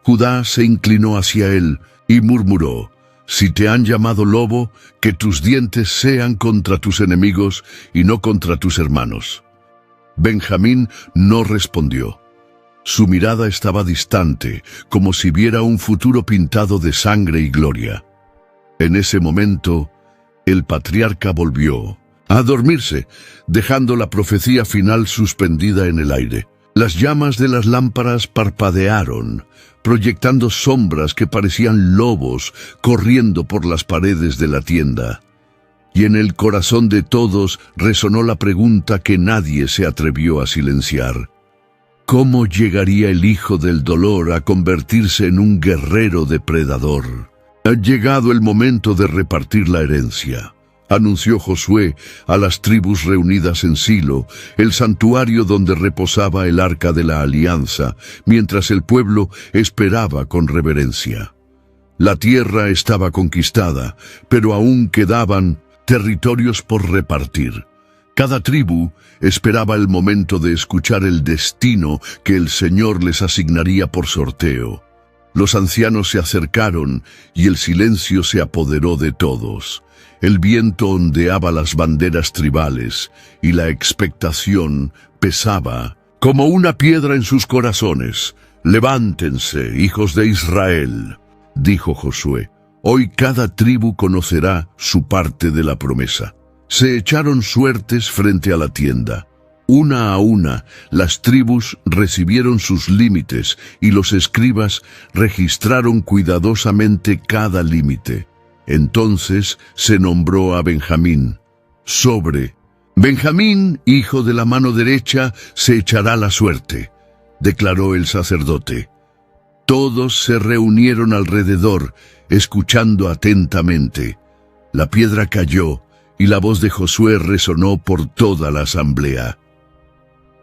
Judá se inclinó hacia él y murmuró: «Si te han llamado lobo, que tus dientes sean contra tus enemigos y no contra tus hermanos». Benjamín no respondió. Su mirada estaba distante, como si viera un futuro pintado de sangre y gloria. En ese momento, el patriarca volvió a dormirse, dejando la profecía final suspendida en el aire. Las llamas de las lámparas parpadearon, proyectando sombras que parecían lobos corriendo por las paredes de la tienda. Y en el corazón de todos resonó la pregunta que nadie se atrevió a silenciar. ¿Cómo llegaría el hijo del dolor a convertirse en un guerrero depredador? «Ha llegado el momento de repartir la herencia», anunció Josué a las tribus reunidas en Silo, el santuario donde reposaba el arca de la alianza, mientras el pueblo esperaba con reverencia. La tierra estaba conquistada, pero aún quedaban territorios por repartir. Cada tribu esperaba el momento de escuchar el destino que el Señor les asignaría por sorteo. Los ancianos se acercaron y el silencio se apoderó de todos. El viento ondeaba las banderas tribales y la expectación pesaba como una piedra en sus corazones. «Levántense, hijos de Israel», dijo Josué. «Hoy cada tribu conocerá su parte de la promesa». Se echaron suertes frente a la tienda. Una a una, las tribus recibieron sus límites y los escribas registraron cuidadosamente cada límite. Entonces se nombró a Benjamín. Sobre Benjamín, hijo de la mano derecha, se echará la suerte, declaró el sacerdote. Todos se reunieron alrededor, escuchando atentamente. La piedra cayó y la voz de Josué resonó por toda la asamblea.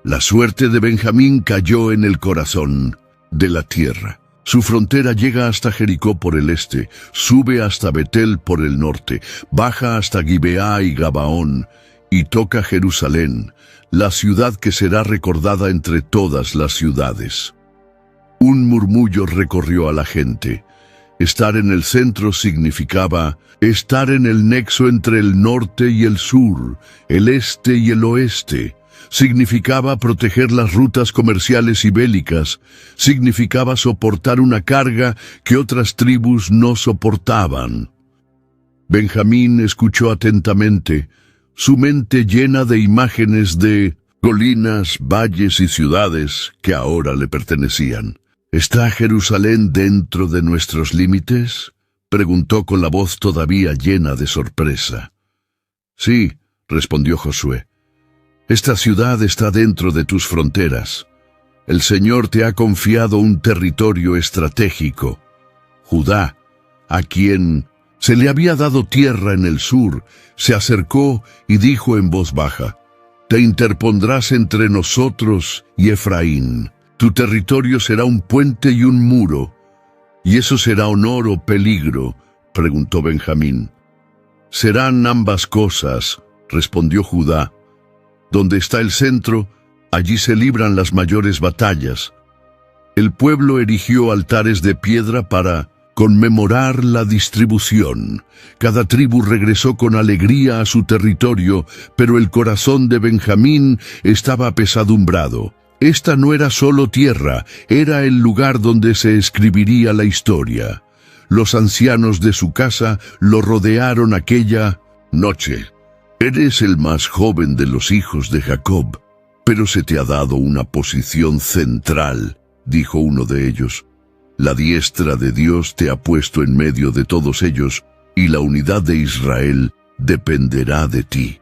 La suerte de Benjamín cayó en el corazón de la tierra. Su frontera llega hasta Jericó por el este, sube hasta Betel por el norte, baja hasta Gibeá y Gabaón, y toca Jerusalén, la ciudad que será recordada entre todas las ciudades. Un murmullo recorrió a la gente. Estar en el centro significaba estar en el nexo entre el norte y el sur, el este y el oeste. Significaba proteger las rutas comerciales y bélicas. Significaba soportar una carga que otras tribus no soportaban. Benjamín escuchó atentamente, su mente llena de imágenes de colinas, valles y ciudades que ahora le pertenecían. ¿Está Jerusalén dentro de nuestros límites?, preguntó con la voz todavía llena de sorpresa. Sí, respondió Josué. Esta ciudad está dentro de tus fronteras. El Señor te ha confiado un territorio estratégico. Judá, a quien se le había dado tierra en el sur, se acercó y dijo en voz baja: «Te interpondrás entre nosotros y Efraín. Tu territorio será un puente y un muro». «¿Y eso será honor o peligro?», preguntó Benjamín. «Serán ambas cosas», respondió Judá. «Donde está el centro, allí se libran las mayores batallas. El pueblo erigió altares de piedra para conmemorar la distribución. Cada tribu regresó con alegría a su territorio, pero el corazón de Benjamín estaba apesadumbrado. Esta no era solo tierra, era el lugar donde se escribiría la historia. Los ancianos de su casa lo rodearon aquella noche. Eres el más joven de los hijos de Jacob, pero se te ha dado una posición central, dijo uno de ellos. La diestra de Dios te ha puesto en medio de todos ellos, y la unidad de Israel dependerá de ti.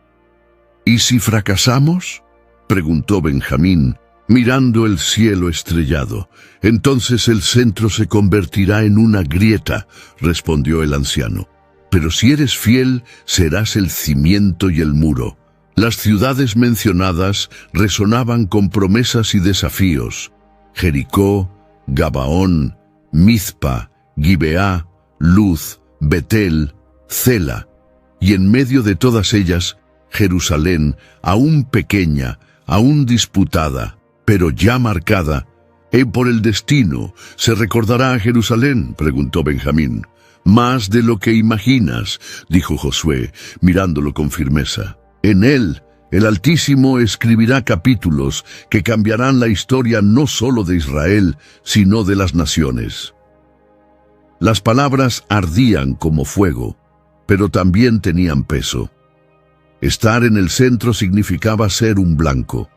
¿Y si fracasamos?, preguntó Benjamín, mirando el cielo estrellado. Entonces el centro se convertirá en una grieta, respondió el anciano. Pero si eres fiel, serás el cimiento y el muro. Las ciudades mencionadas resonaban con promesas y desafíos. Jericó, Gabaón, Mizpa, Gibeá, Luz, Betel, Cela, y en medio de todas ellas, Jerusalén, aún pequeña, aún disputada, pero ya marcada. Por el destino, ¿se recordará a Jerusalén?, preguntó Benjamín. Más de lo que imaginas, dijo Josué, mirándolo con firmeza. En él, el Altísimo escribirá capítulos que cambiarán la historia no solo de Israel, sino de las naciones. Las palabras ardían como fuego, pero también tenían peso. Estar en el centro significaba ser un blanco.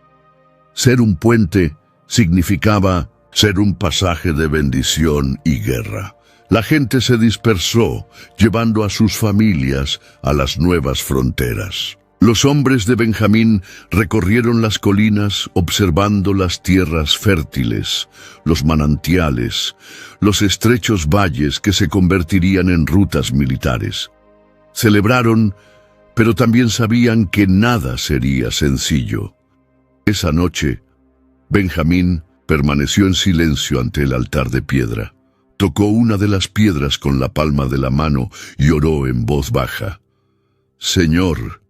Ser un puente significaba ser un pasaje de bendición y guerra. La gente se dispersó, llevando a sus familias a las nuevas fronteras. Los hombres de Benjamín recorrieron las colinas observando las tierras fértiles, los manantiales, los estrechos valles que se convertirían en rutas militares. Celebraron, pero también sabían que nada sería sencillo. Esa noche, Benjamín permaneció en silencio ante el altar de piedra. Tocó una de las piedras con la palma de la mano y oró en voz baja. Señor,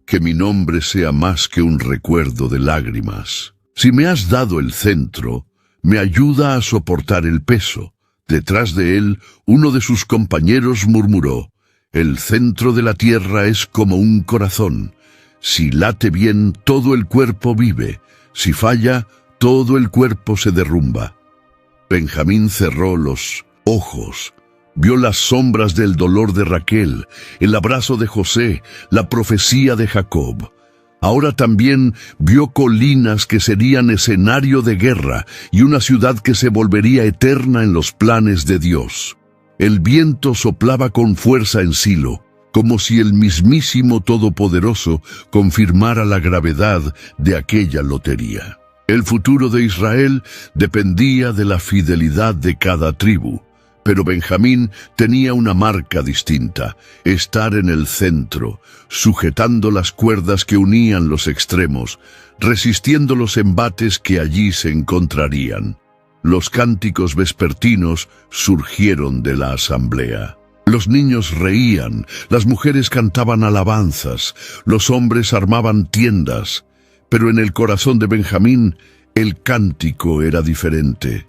que mi nombre sea más que un recuerdo de lágrimas. Si me has dado el centro, me ayuda a soportar el peso. Detrás de él, uno de sus compañeros murmuró, el centro de la tierra es como un corazón. Si late bien, todo el cuerpo vive. Si falla, todo el cuerpo se derrumba. Benjamín cerró los ojos. Vio las sombras del dolor de Raquel, el abrazo de José, la profecía de Jacob. Ahora también vio colinas que serían escenario de guerra y una ciudad que se volvería eterna en los planes de Dios. El viento soplaba con fuerza en Silo, como si el mismísimo Todopoderoso confirmara la gravedad de aquella lotería. El futuro de Israel dependía de la fidelidad de cada tribu. Pero Benjamín tenía una marca distinta, estar en el centro, sujetando las cuerdas que unían los extremos, resistiendo los embates que allí se encontrarían. Los cánticos vespertinos surgieron de la asamblea. Los niños reían, las mujeres cantaban alabanzas, los hombres armaban tiendas, pero en el corazón de Benjamín el cántico era diferente.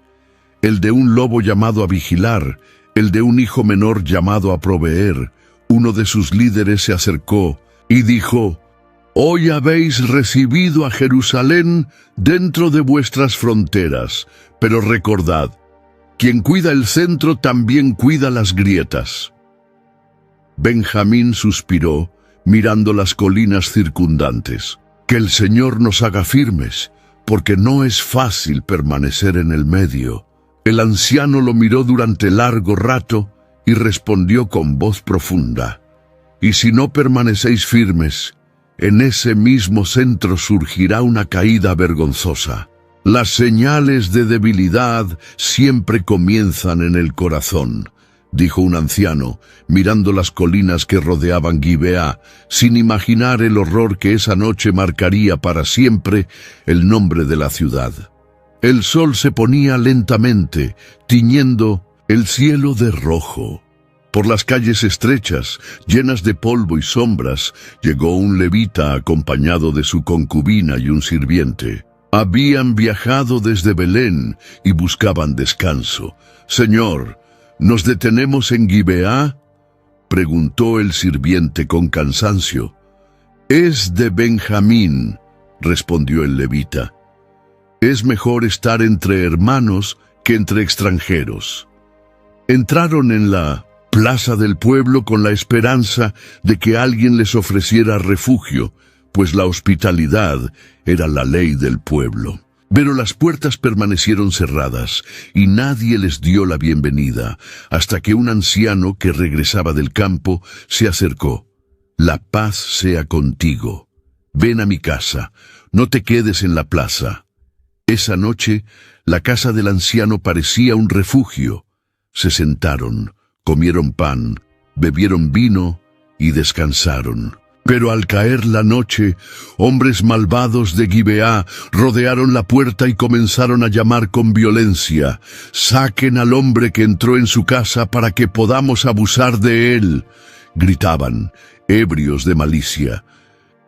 El de un lobo llamado a vigilar, el de un hijo menor llamado a proveer. Uno de sus líderes se acercó y dijo, «Hoy habéis recibido a Jerusalén dentro de vuestras fronteras, pero recordad, quien cuida el centro también cuida las grietas». Benjamín suspiró, mirando las colinas circundantes. «Que el Señor nos haga firmes, porque no es fácil permanecer en el medio». El anciano lo miró durante largo rato y respondió con voz profunda, «Y si no permanecéis firmes, en ese mismo centro surgirá una caída vergonzosa. Las señales de debilidad siempre comienzan en el corazón», dijo un anciano, mirando las colinas que rodeaban Gibeá, sin imaginar el horror que esa noche marcaría para siempre el nombre de la ciudad. El sol se ponía lentamente, tiñendo el cielo de rojo. Por las calles estrechas, llenas de polvo y sombras, llegó un levita acompañado de su concubina y un sirviente. Habían viajado desde Belén y buscaban descanso. «Señor, ¿nos detenemos en Gibeá?», preguntó el sirviente con cansancio. «Es de Benjamín», respondió el levita. «Es mejor estar entre hermanos que entre extranjeros». Entraron en la plaza del pueblo con la esperanza de que alguien les ofreciera refugio, pues la hospitalidad era la ley del pueblo. Pero las puertas permanecieron cerradas y nadie les dio la bienvenida, hasta que un anciano que regresaba del campo se acercó. «La paz sea contigo. Ven a mi casa, no te quedes en la plaza». Esa noche, la casa del anciano parecía un refugio. Se sentaron, comieron pan, bebieron vino y descansaron. Pero al caer la noche, hombres malvados de Gibeá rodearon la puerta y comenzaron a llamar con violencia: «¡Saquen al hombre que entró en su casa para que podamos abusar de él!», gritaban, ebrios de malicia.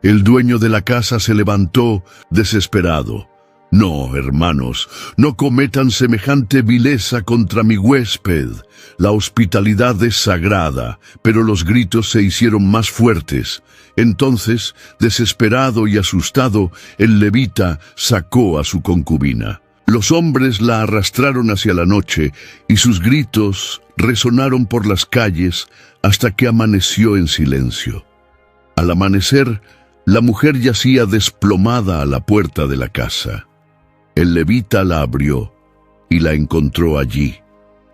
El dueño de la casa se levantó, desesperado. «No, hermanos, no cometan semejante vileza contra mi huésped. La hospitalidad es sagrada», pero los gritos se hicieron más fuertes. Entonces, desesperado y asustado, el levita sacó a su concubina. Los hombres la arrastraron hacia la noche, y sus gritos resonaron por las calles hasta que amaneció en silencio. Al amanecer, la mujer yacía desplomada a la puerta de la casa. El levita la abrió y la encontró allí,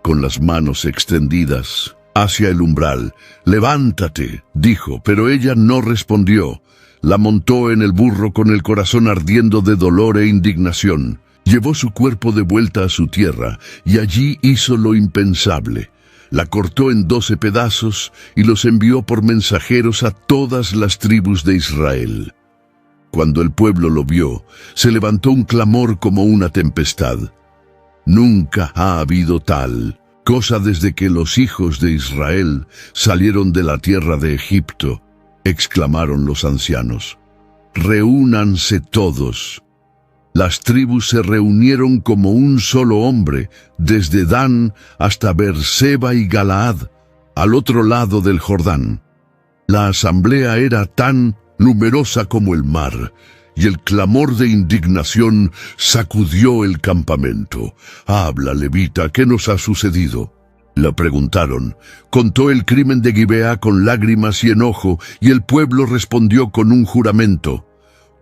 con las manos extendidas hacia el umbral. «Levántate», dijo, pero ella no respondió. La montó en el burro con el corazón ardiendo de dolor e indignación. Llevó su cuerpo de vuelta a su tierra y allí hizo lo impensable. La cortó en 12 pedazos y los envió por mensajeros a todas las tribus de Israel. Cuando el pueblo lo vio, se levantó un clamor como una tempestad. «Nunca ha habido tal cosa desde que los hijos de Israel salieron de la tierra de Egipto», exclamaron los ancianos. «Reúnanse todos». Las tribus se reunieron como un solo hombre, desde Dan hasta Beerseba y Galaad, al otro lado del Jordán. La asamblea era tan numerosa como el mar, y el clamor de indignación sacudió el campamento. «Habla, levita, ¿qué nos ha sucedido?», le preguntaron. Contó el crimen de Gibeá con lágrimas y enojo, y el pueblo respondió con un juramento: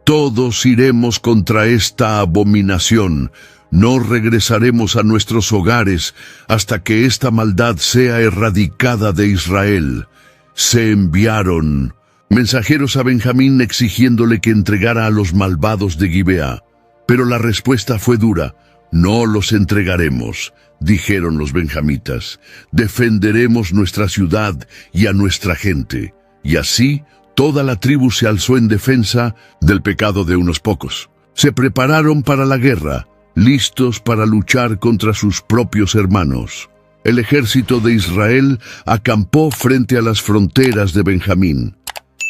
«Todos iremos contra esta abominación. No regresaremos a nuestros hogares hasta que esta maldad sea erradicada de Israel». Se enviaron mensajeros a Benjamín exigiéndole que entregara a los malvados de Gibeá. Pero la respuesta fue dura. «No los entregaremos», dijeron los benjamitas. «Defenderemos nuestra ciudad y a nuestra gente». Y así, toda la tribu se alzó en defensa del pecado de unos pocos. Se prepararon para la guerra, listos para luchar contra sus propios hermanos. El ejército de Israel acampó frente a las fronteras de Benjamín.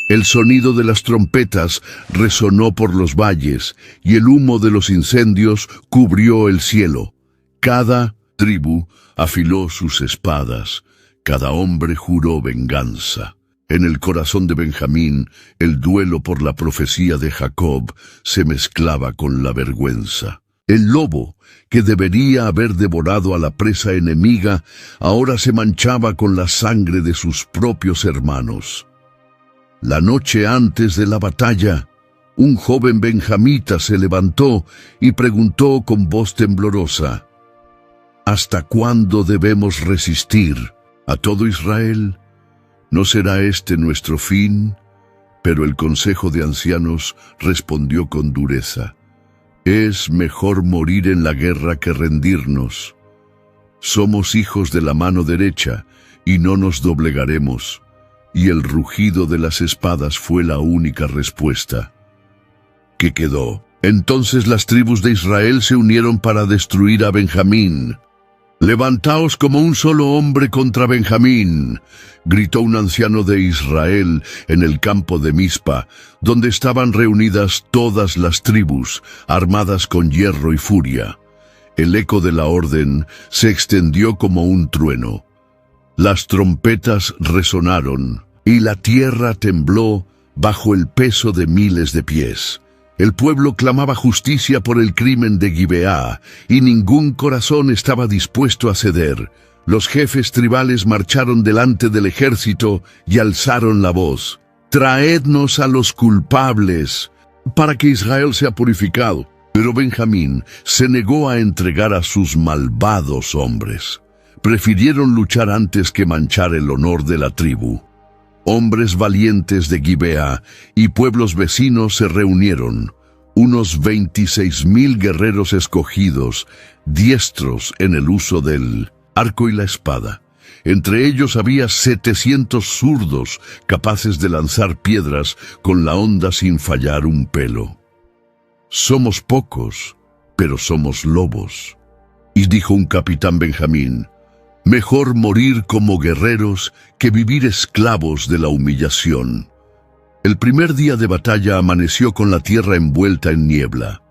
El sonido de las trompetas resonó por los valles, y el humo de los incendios cubrió el cielo. Cada tribu afiló sus espadas, cada hombre juró venganza. En el corazón de Benjamín, el duelo por la profecía de Jacob se mezclaba con la vergüenza. El lobo, que debería haber devorado a la presa enemiga, ahora se manchaba con la sangre de sus propios hermanos. La noche antes de la batalla, un joven benjamita se levantó y preguntó con voz temblorosa: «¿Hasta cuándo debemos resistir a todo Israel? ¿No será este nuestro fin?». Pero el consejo de ancianos respondió con dureza: «Es mejor morir en la guerra que rendirnos. Somos hijos de la mano derecha y no nos doblegaremos». Y el rugido de las espadas fue la única respuesta. ¿Qué quedó? Entonces las tribus de Israel se unieron para destruir a Benjamín. «Levantaos como un solo hombre contra Benjamín», gritó un anciano de Israel en el campo de Mizpa, donde estaban reunidas todas las tribus, armadas con hierro y furia. El eco de la orden se extendió como un trueno. Las trompetas resonaron, y la tierra tembló bajo el peso de miles de pies. El pueblo clamaba justicia por el crimen de Gibeá, y ningún corazón estaba dispuesto a ceder. Los jefes tribales marcharon delante del ejército y alzaron la voz: «Traednos a los culpables, para que Israel sea purificado». Pero Benjamín se negó a entregar a sus malvados hombres. Prefirieron luchar antes que manchar el honor de la tribu. Hombres valientes de Gibeá y pueblos vecinos se reunieron, unos 26,000 guerreros escogidos, diestros en el uso del arco y la espada. Entre ellos había 700 zurdos capaces de lanzar piedras con la honda sin fallar un pelo. «Somos pocos, pero somos lobos», y dijo un capitán Benjamín: «Mejor morir como guerreros que vivir esclavos de la humillación». El primer día de batalla amaneció con la tierra envuelta en niebla.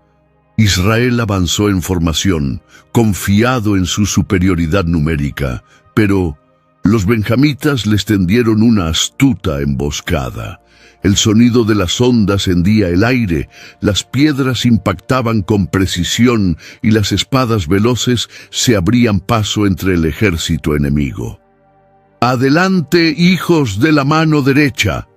Israel avanzó en formación, confiado en su superioridad numérica, pero los benjamitas les tendieron una astuta emboscada. El sonido de las ondas hendía el aire, las piedras impactaban con precisión y las espadas veloces se abrían paso entre el ejército enemigo. «¡Adelante, hijos de la mano derecha!»,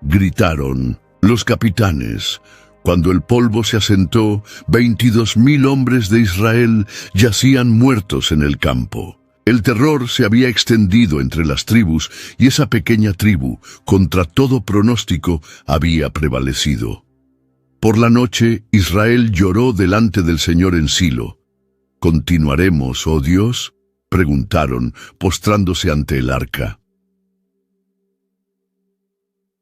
gritaron los capitanes. Cuando el polvo se asentó, 22,000 hombres de Israel yacían muertos en el campo. El terror se había extendido entre las tribus y esa pequeña tribu, contra todo pronóstico, había prevalecido. Por la noche, Israel lloró delante del Señor en Silo. «¿Continuaremos, oh Dios?», preguntaron, postrándose ante el arca.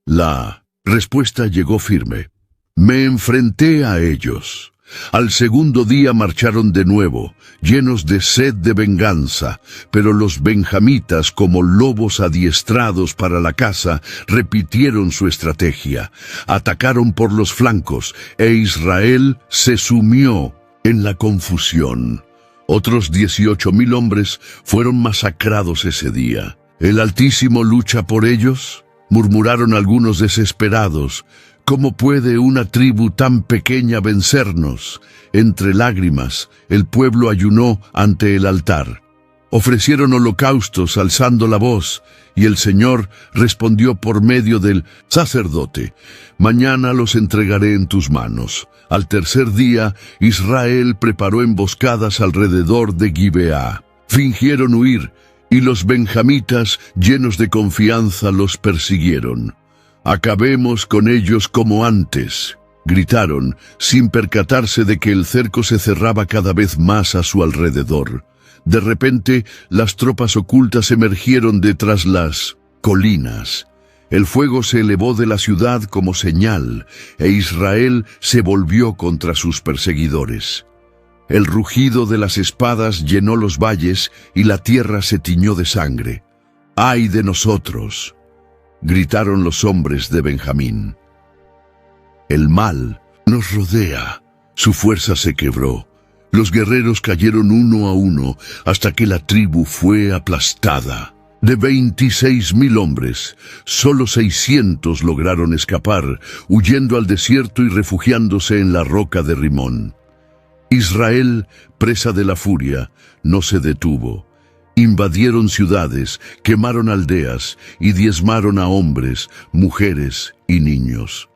La respuesta llegó firme: «Me enfrenté a ellos». Al segundo día marcharon de nuevo, llenos de sed de venganza, pero los benjamitas, como lobos adiestrados para la caza, repitieron su estrategia. Atacaron por los flancos, e Israel se sumió en la confusión. Otros 18,000 hombres fueron masacrados ese día. ¿El Altísimo lucha por ellos?, murmuraron algunos desesperados. ¿Cómo puede una tribu tan pequeña vencernos? Entre lágrimas, el pueblo ayunó ante el altar. Ofrecieron holocaustos alzando la voz, y el Señor respondió por medio del sacerdote: «Mañana los entregaré en tus manos». Al tercer día, Israel preparó emboscadas alrededor de Gibeá. Fingieron huir, y los benjamitas, llenos de confianza, los persiguieron. «Acabemos con ellos como antes», gritaron, sin percatarse de que el cerco se cerraba cada vez más a su alrededor. De repente, las tropas ocultas emergieron de tras las colinas. El fuego se elevó de la ciudad como señal, e Israel se volvió contra sus perseguidores. El rugido de las espadas llenó los valles y la tierra se tiñó de sangre. «¡Ay de nosotros!», gritaron los hombres de Benjamín. «El mal nos rodea». Su fuerza se quebró. Los guerreros cayeron uno a uno hasta que la tribu fue aplastada. De 26,000 hombres, solo 600 lograron escapar, huyendo al desierto y refugiándose en la roca de Rimón. Israel, presa de la furia, no se detuvo. Invadieron ciudades, quemaron aldeas y diezmaron a hombres, mujeres y niños.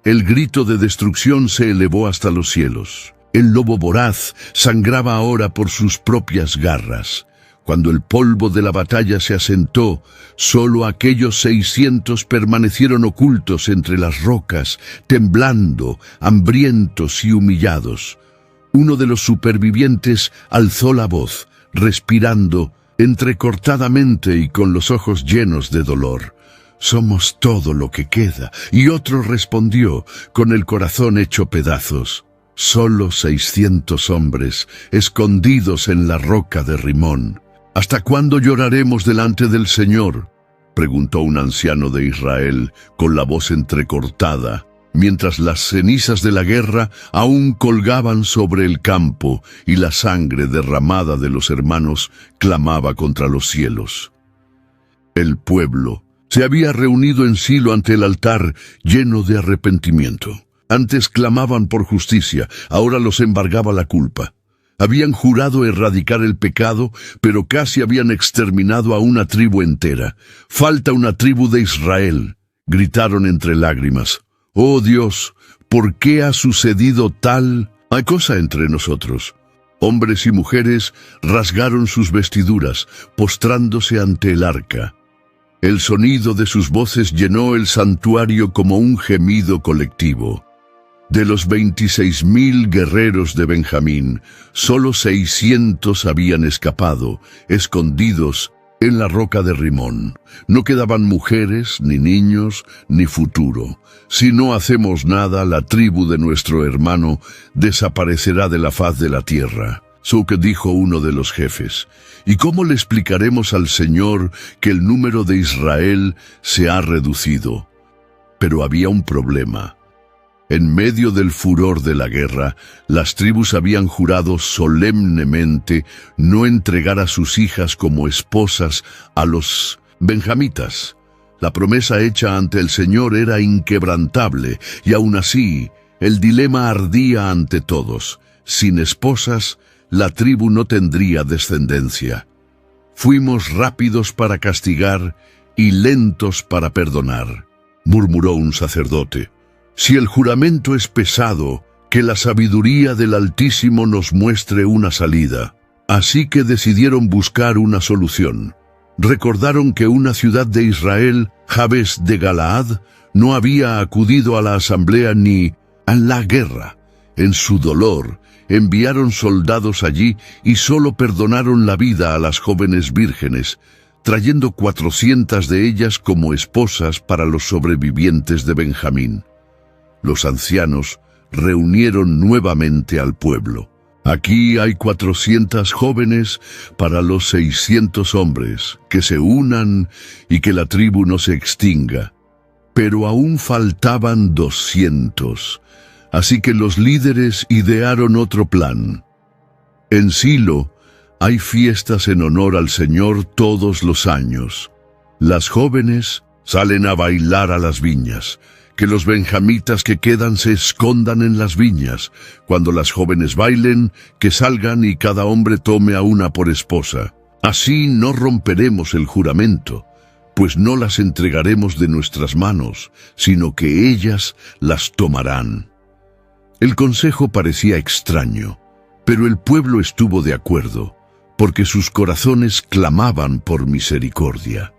El grito de destrucción se elevó hasta los cielos. El lobo voraz sangraba ahora por sus propias garras. Cuando el polvo de la batalla se asentó, solo aquellos 600 permanecieron ocultos entre las rocas, temblando, hambrientos y humillados. Uno de los supervivientes alzó la voz, respirando entrecortadamente y con los ojos llenos de dolor: «Somos todo lo que queda». Y otro respondió, con el corazón hecho pedazos: Solo 600 hombres, escondidos en la roca de Rimón. ¿Hasta cuándo lloraremos delante del Señor?, preguntó un anciano de Israel con la voz entrecortada, mientras las cenizas de la guerra aún colgaban sobre el campo y la sangre derramada de los hermanos clamaba contra los cielos. El pueblo se había reunido en Silo ante el altar lleno de arrepentimiento. Antes clamaban por justicia, ahora los embargaba la culpa. Habían jurado erradicar el pecado, pero casi habían exterminado a una tribu entera. «Falta una tribu de Israel», gritaron entre lágrimas. «Oh Dios, ¿por qué ha sucedido tal?» Hay cosa entre nosotros. Hombres y mujeres rasgaron sus vestiduras, postrándose ante el arca. El sonido de sus voces llenó el santuario como un gemido colectivo. De los 26.000 guerreros de Benjamín, solo 600 habían escapado, escondidos en la roca de Rimón. No quedaban mujeres, ni niños, ni futuro. Si no hacemos nada, la tribu de nuestro hermano desaparecerá de la faz de la tierra. Suke, dijo uno de los jefes. ¿Y cómo le explicaremos al Señor que el número de Israel se ha reducido? Pero había un problema. En medio del furor de la guerra, las tribus habían jurado solemnemente no entregar a sus hijas como esposas a los benjamitas. La promesa hecha ante el Señor era inquebrantable, y aún así, el dilema ardía ante todos. Sin esposas, la tribu no tendría descendencia. Fuimos rápidos para castigar y lentos para perdonar, murmuró un sacerdote. Si el juramento es pesado, que la sabiduría del Altísimo nos muestre una salida. Así que decidieron buscar una solución. Recordaron que una ciudad de Israel, Jabes de Galaad, no había acudido a la asamblea ni a la guerra. En su dolor, enviaron soldados allí y solo perdonaron la vida a las jóvenes vírgenes, trayendo 400 de ellas como esposas para los sobrevivientes de Benjamín. Los ancianos reunieron nuevamente al pueblo. Aquí hay 400 jóvenes para los 600 hombres, que se unan y que la tribu no se extinga. Pero aún faltaban 200, así que los líderes idearon otro plan. En Silo hay fiestas en honor al Señor todos los años. Las jóvenes salen a bailar a las viñas. Que los benjamitas que quedan se escondan en las viñas. Cuando las jóvenes bailen, que salgan y cada hombre tome a una por esposa. Así no romperemos el juramento, pues no las entregaremos de nuestras manos, sino que ellas las tomarán. El consejo parecía extraño, pero el pueblo estuvo de acuerdo, porque sus corazones clamaban por misericordia.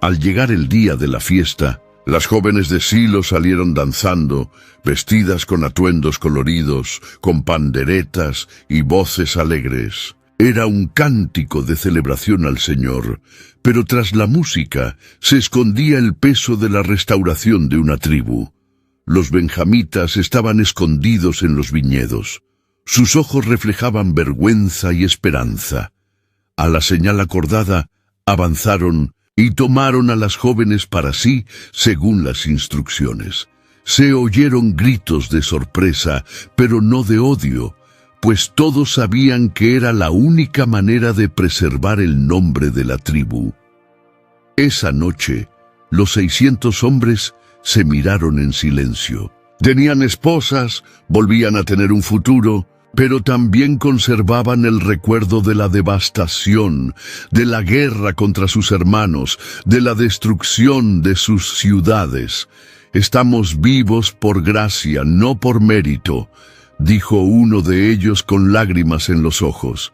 Al llegar el día de la fiesta, las jóvenes de Silo salieron danzando, vestidas con atuendos coloridos, con panderetas y voces alegres. Era un cántico de celebración al Señor, pero tras la música se escondía el peso de la restauración de una tribu. Los benjamitas estaban escondidos en los viñedos. Sus ojos reflejaban vergüenza y esperanza. A la señal acordada, avanzaron y tomaron a las jóvenes para sí según las instrucciones. Se oyeron gritos de sorpresa, pero no de odio, pues todos sabían que era la única manera de preservar el nombre de la tribu. Esa noche, los 600 hombres se miraron en silencio. Tenían esposas, volvían a tener un futuro, pero también conservaban el recuerdo de la devastación, de la guerra contra sus hermanos, de la destrucción de sus ciudades. «Estamos vivos por gracia, no por mérito», dijo uno de ellos con lágrimas en los ojos.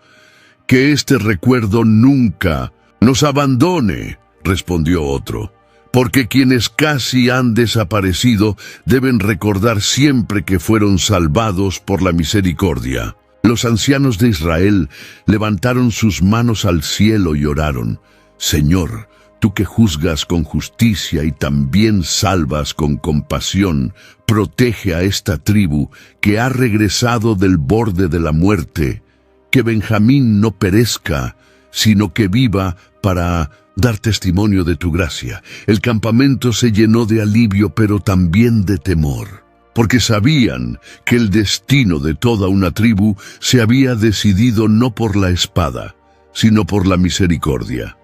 «Que este recuerdo nunca nos abandone», respondió otro, «porque quienes casi han desaparecido deben recordar siempre que fueron salvados por la misericordia». Los ancianos de Israel levantaron sus manos al cielo y oraron: «Señor, tú que juzgas con justicia y también salvas con compasión, protege a esta tribu que ha regresado del borde de la muerte, que Benjamín no perezca, sino que viva para dar testimonio de tu gracia. El campamento se llenó de alivio, pero también de temor, porque sabían que el destino de toda una tribu se había decidido no por la espada, sino por la misericordia.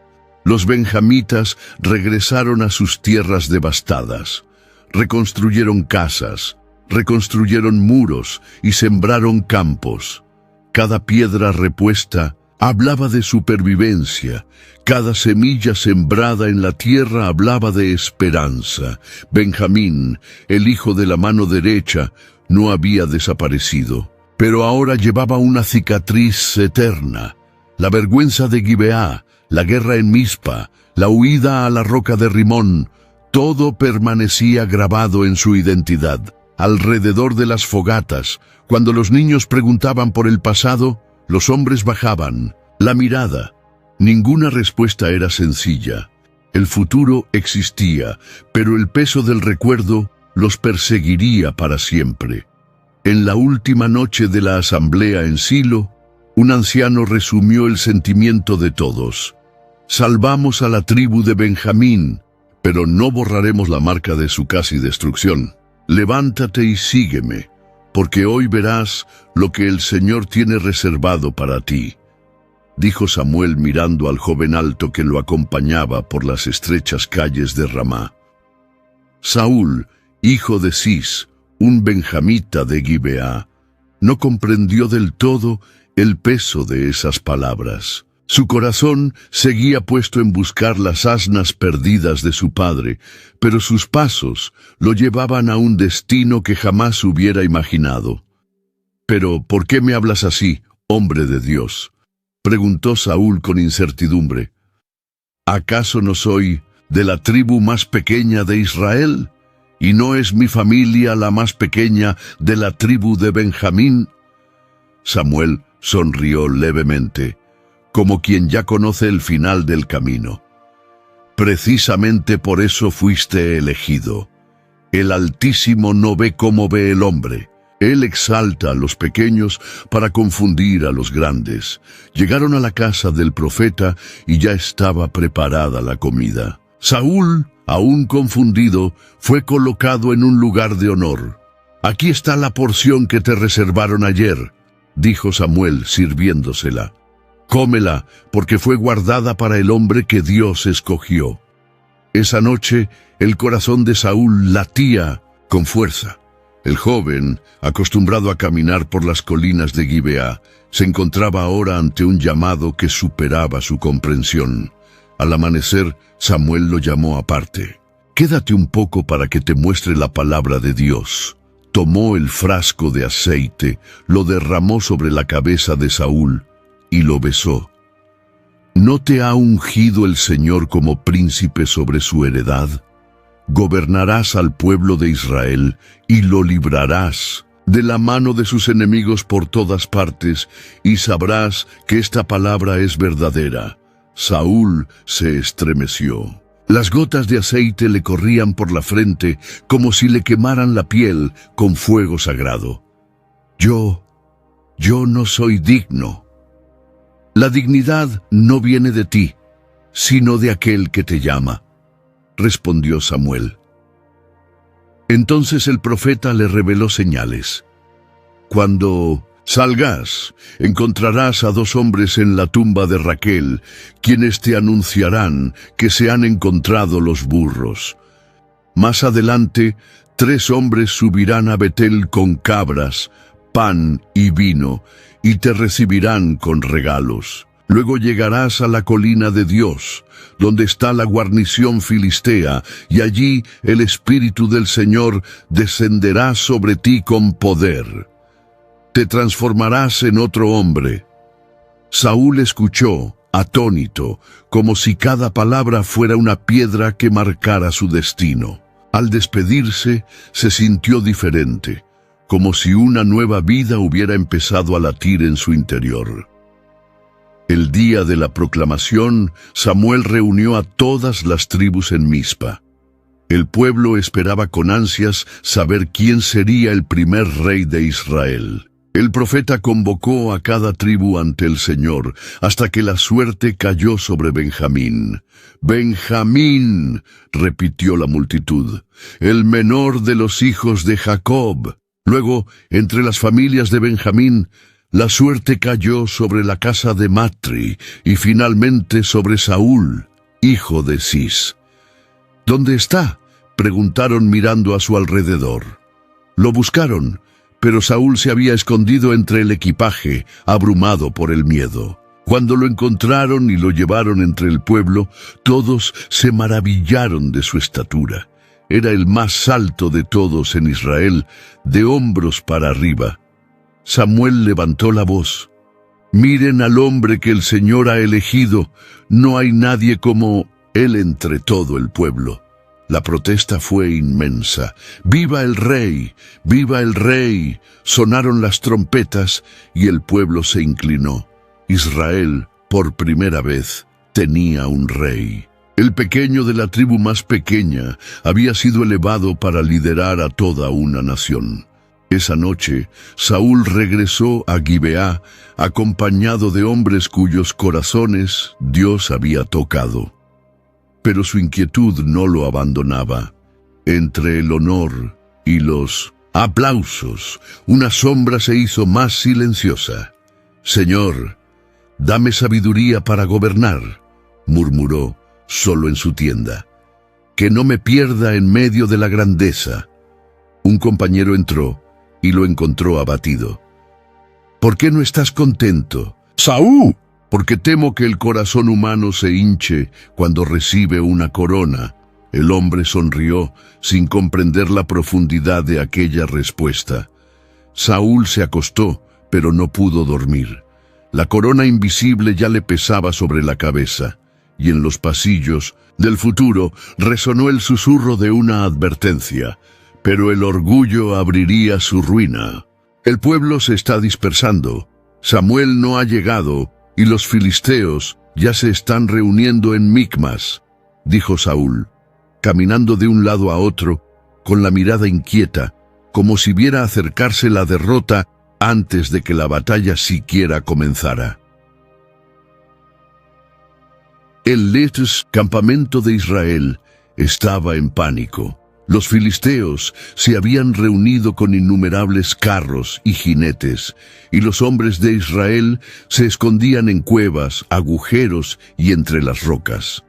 Los benjamitas regresaron a sus tierras devastadas, reconstruyeron casas, reconstruyeron muros y sembraron campos. Cada piedra repuesta hablaba de supervivencia, cada semilla sembrada en la tierra hablaba de esperanza. Benjamín, el hijo de la mano derecha, no había desaparecido, pero ahora llevaba una cicatriz eterna: la vergüenza de Gibeá, la guerra en Mizpa, la huida a la roca de Rimón. Todo permanecía grabado en su identidad. Alrededor de las fogatas, cuando los niños preguntaban por el pasado, los hombres bajaban la mirada. Ninguna respuesta era sencilla. El futuro existía, pero el peso del recuerdo los perseguiría para siempre. En la última noche de la asamblea en Silo, un anciano resumió el sentimiento de todos: salvamos a la tribu de Benjamín, pero no borraremos la marca de su casi destrucción. Levántate y sígueme, porque hoy verás lo que el Señor tiene reservado para ti, dijo Samuel mirando al joven alto que lo acompañaba por las estrechas calles de Ramá. Saúl, hijo de Cis, un benjamita de Gibeá, no comprendió del todo el peso de esas palabras. Su corazón seguía puesto en buscar las asnas perdidas de su padre, pero sus pasos lo llevaban a un destino que jamás hubiera imaginado. «¿Pero por qué me hablas así, hombre de Dios?», preguntó Saúl con incertidumbre. «¿Acaso no soy de la tribu más pequeña de Israel? ¿Y no es mi familia la más pequeña de la tribu de Benjamín?». Samuel sonrió levemente, como quien ya conoce el final del camino. «Precisamente por eso fuiste elegido. El Altísimo no ve como ve el hombre. Él exalta a los pequeños para confundir a los grandes». Llegaron a la casa del profeta y ya estaba preparada la comida. Saúl, aún confundido, fue colocado en un lugar de honor. «Aquí está la porción que te reservaron ayer», dijo Samuel sirviéndosela. «Cómela, porque fue guardada para el hombre que Dios escogió». Esa noche, el corazón de Saúl latía con fuerza. El joven, acostumbrado a caminar por las colinas de Gibeá, se encontraba ahora ante un llamado que superaba su comprensión. Al amanecer, Samuel lo llamó aparte. «Quédate un poco para que te muestre la palabra de Dios». Tomó el frasco de aceite, lo derramó sobre la cabeza de Saúl y lo besó. ¿No te ha ungido el Señor como príncipe sobre su heredad? Gobernarás al pueblo de Israel y lo librarás de la mano de sus enemigos por todas partes, y sabrás que esta palabra es verdadera». Saúl se estremeció. Las gotas de aceite le corrían por la frente como si le quemaran la piel con fuego sagrado. Yo no soy digno». «La dignidad no viene de ti, sino de aquel que te llama», respondió Samuel. Entonces el profeta le reveló señales. «Cuando salgas, encontrarás a 2 hombres en la tumba de Raquel, quienes te anunciarán que se han encontrado los burros. Más adelante, 3 hombres subirán a Betel con cabras, pan y vino, y te recibirán con regalos. Luego llegarás a la colina de Dios, donde está la guarnición filistea, y allí el Espíritu del Señor descenderá sobre ti con poder. Te transformarás en otro hombre». Saúl escuchó, atónito, como si cada palabra fuera una piedra que marcara su destino. Al despedirse, se sintió diferente, como si una nueva vida hubiera empezado a latir en su interior. El día de la proclamación, Samuel reunió a todas las tribus en Mizpa. El pueblo esperaba con ansias saber quién sería el primer rey de Israel. El profeta convocó a cada tribu ante el Señor, hasta que la suerte cayó sobre Benjamín. «Benjamín», repitió la multitud, «el menor de los hijos de Jacob». Luego, entre las familias de Benjamín, la suerte cayó sobre la casa de Matri y finalmente sobre Saúl, hijo de Cis. «¿Dónde está?», preguntaron mirando a su alrededor. Lo buscaron, pero Saúl se había escondido entre el equipaje, abrumado por el miedo. Cuando lo encontraron y lo llevaron entre el pueblo, todos se maravillaron de su estatura. Era el más alto de todos en Israel, de hombros para arriba. Samuel levantó la voz. «Miren al hombre que el Señor ha elegido. No hay nadie como él entre todo el pueblo». La protesta fue inmensa. «¡Viva el rey! ¡Viva el rey!». Sonaron las trompetas y el pueblo se inclinó. Israel, por primera vez, tenía un rey. El pequeño de la tribu más pequeña había sido elevado para liderar a toda una nación. Esa noche, Saúl regresó a Gibeá, acompañado de hombres cuyos corazones Dios había tocado. Pero su inquietud no lo abandonaba. Entre el honor y los aplausos, una sombra se hizo más silenciosa. «Señor, dame sabiduría para gobernar», murmuró solo en su tienda. «Que no me pierda en medio de la grandeza». Un compañero entró y lo encontró abatido. «¿Por qué no estás contento?». «Saúl». «Porque temo que el corazón humano se hinche cuando recibe una corona». El hombre sonrió sin comprender la profundidad de aquella respuesta. Saúl se acostó, pero no pudo dormir. La corona invisible ya le pesaba sobre la cabeza, y en los pasillos del futuro resonó el susurro de una advertencia. Pero el orgullo abriría su ruina. «El pueblo se está dispersando. Samuel no ha llegado, y los filisteos ya se están reuniendo en Micmas», dijo Saúl, caminando de un lado a otro, con la mirada inquieta, como si viera acercarse la derrota antes de que la batalla siquiera comenzara. El Letus, campamento de Israel, estaba en pánico. Los filisteos se habían reunido con innumerables carros y jinetes, y los hombres de Israel se escondían en cuevas, agujeros y entre las rocas.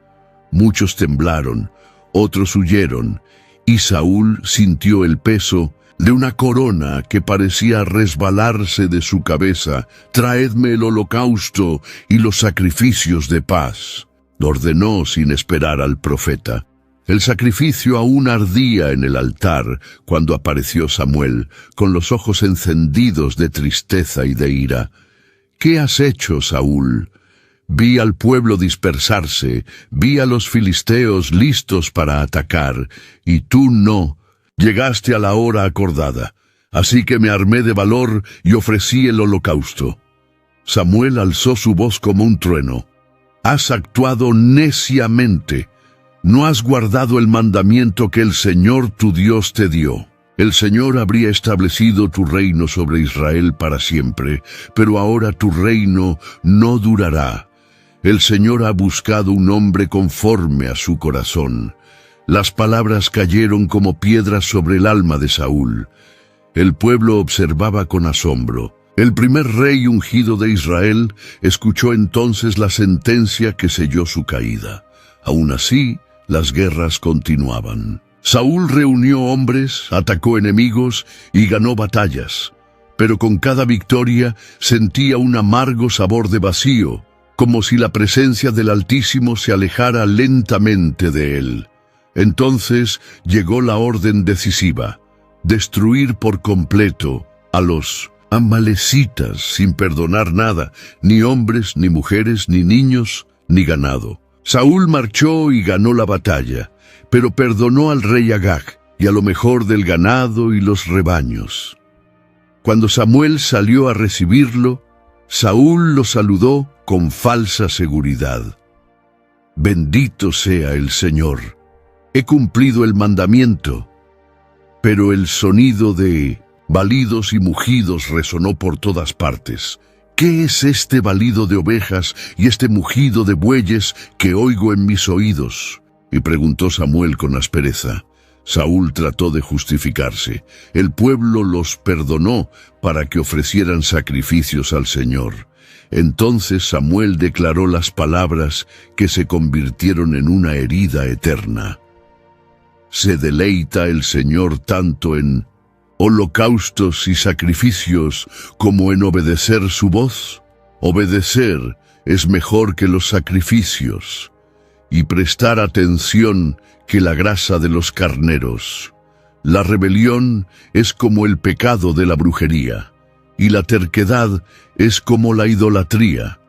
Muchos temblaron, otros huyeron, y Saúl sintió el peso de una corona que parecía resbalarse de su cabeza. «Traedme el holocausto y los sacrificios de paz», ordenó sin esperar al profeta. El sacrificio aún ardía en el altar cuando apareció Samuel, con los ojos encendidos de tristeza y de ira. «¿Qué has hecho, Saúl?». «Vi al pueblo dispersarse, vi a los filisteos listos para atacar, y tú no. Llegaste a la hora acordada, así que me armé de valor y ofrecí el holocausto». Samuel alzó su voz como un trueno. «Has actuado neciamente. No has guardado el mandamiento que el Señor tu Dios te dio. El Señor habría establecido tu reino sobre Israel para siempre, pero ahora tu reino no durará. El Señor ha buscado un hombre conforme a su corazón». Las palabras cayeron como piedras sobre el alma de Saúl. El pueblo observaba con asombro. El primer rey ungido de Israel escuchó entonces la sentencia que selló su caída. Aún así, las guerras continuaban. Saúl reunió hombres, atacó enemigos y ganó batallas. Pero con cada victoria sentía un amargo sabor de vacío, como si la presencia del Altísimo se alejara lentamente de él. Entonces llegó la orden decisiva: destruir por completo a los amalecitas sin perdonar nada, ni hombres, ni mujeres, ni niños, ni ganado. Saúl marchó y ganó la batalla, pero perdonó al rey Agag y a lo mejor del ganado y los rebaños. Cuando Samuel salió a recibirlo, Saúl lo saludó con falsa seguridad. «Bendito sea el Señor. He cumplido el mandamiento». Pero el sonido de balidos y mugidos resonó por todas partes. «¿Qué es este balido de ovejas y este mugido de bueyes que oigo en mis oídos?», y preguntó Samuel con aspereza. Saúl trató de justificarse. El pueblo los perdonó para que ofrecieran sacrificios al Señor. Entonces Samuel declaró las palabras que se convirtieron en una herida eterna. ¿Se deleita el Señor tanto en holocaustos y sacrificios como en obedecer su voz? Obedecer es mejor que los sacrificios, y prestar atención que la grasa de los carneros. La rebelión es como el pecado de la brujería, y la terquedad es como la idolatría.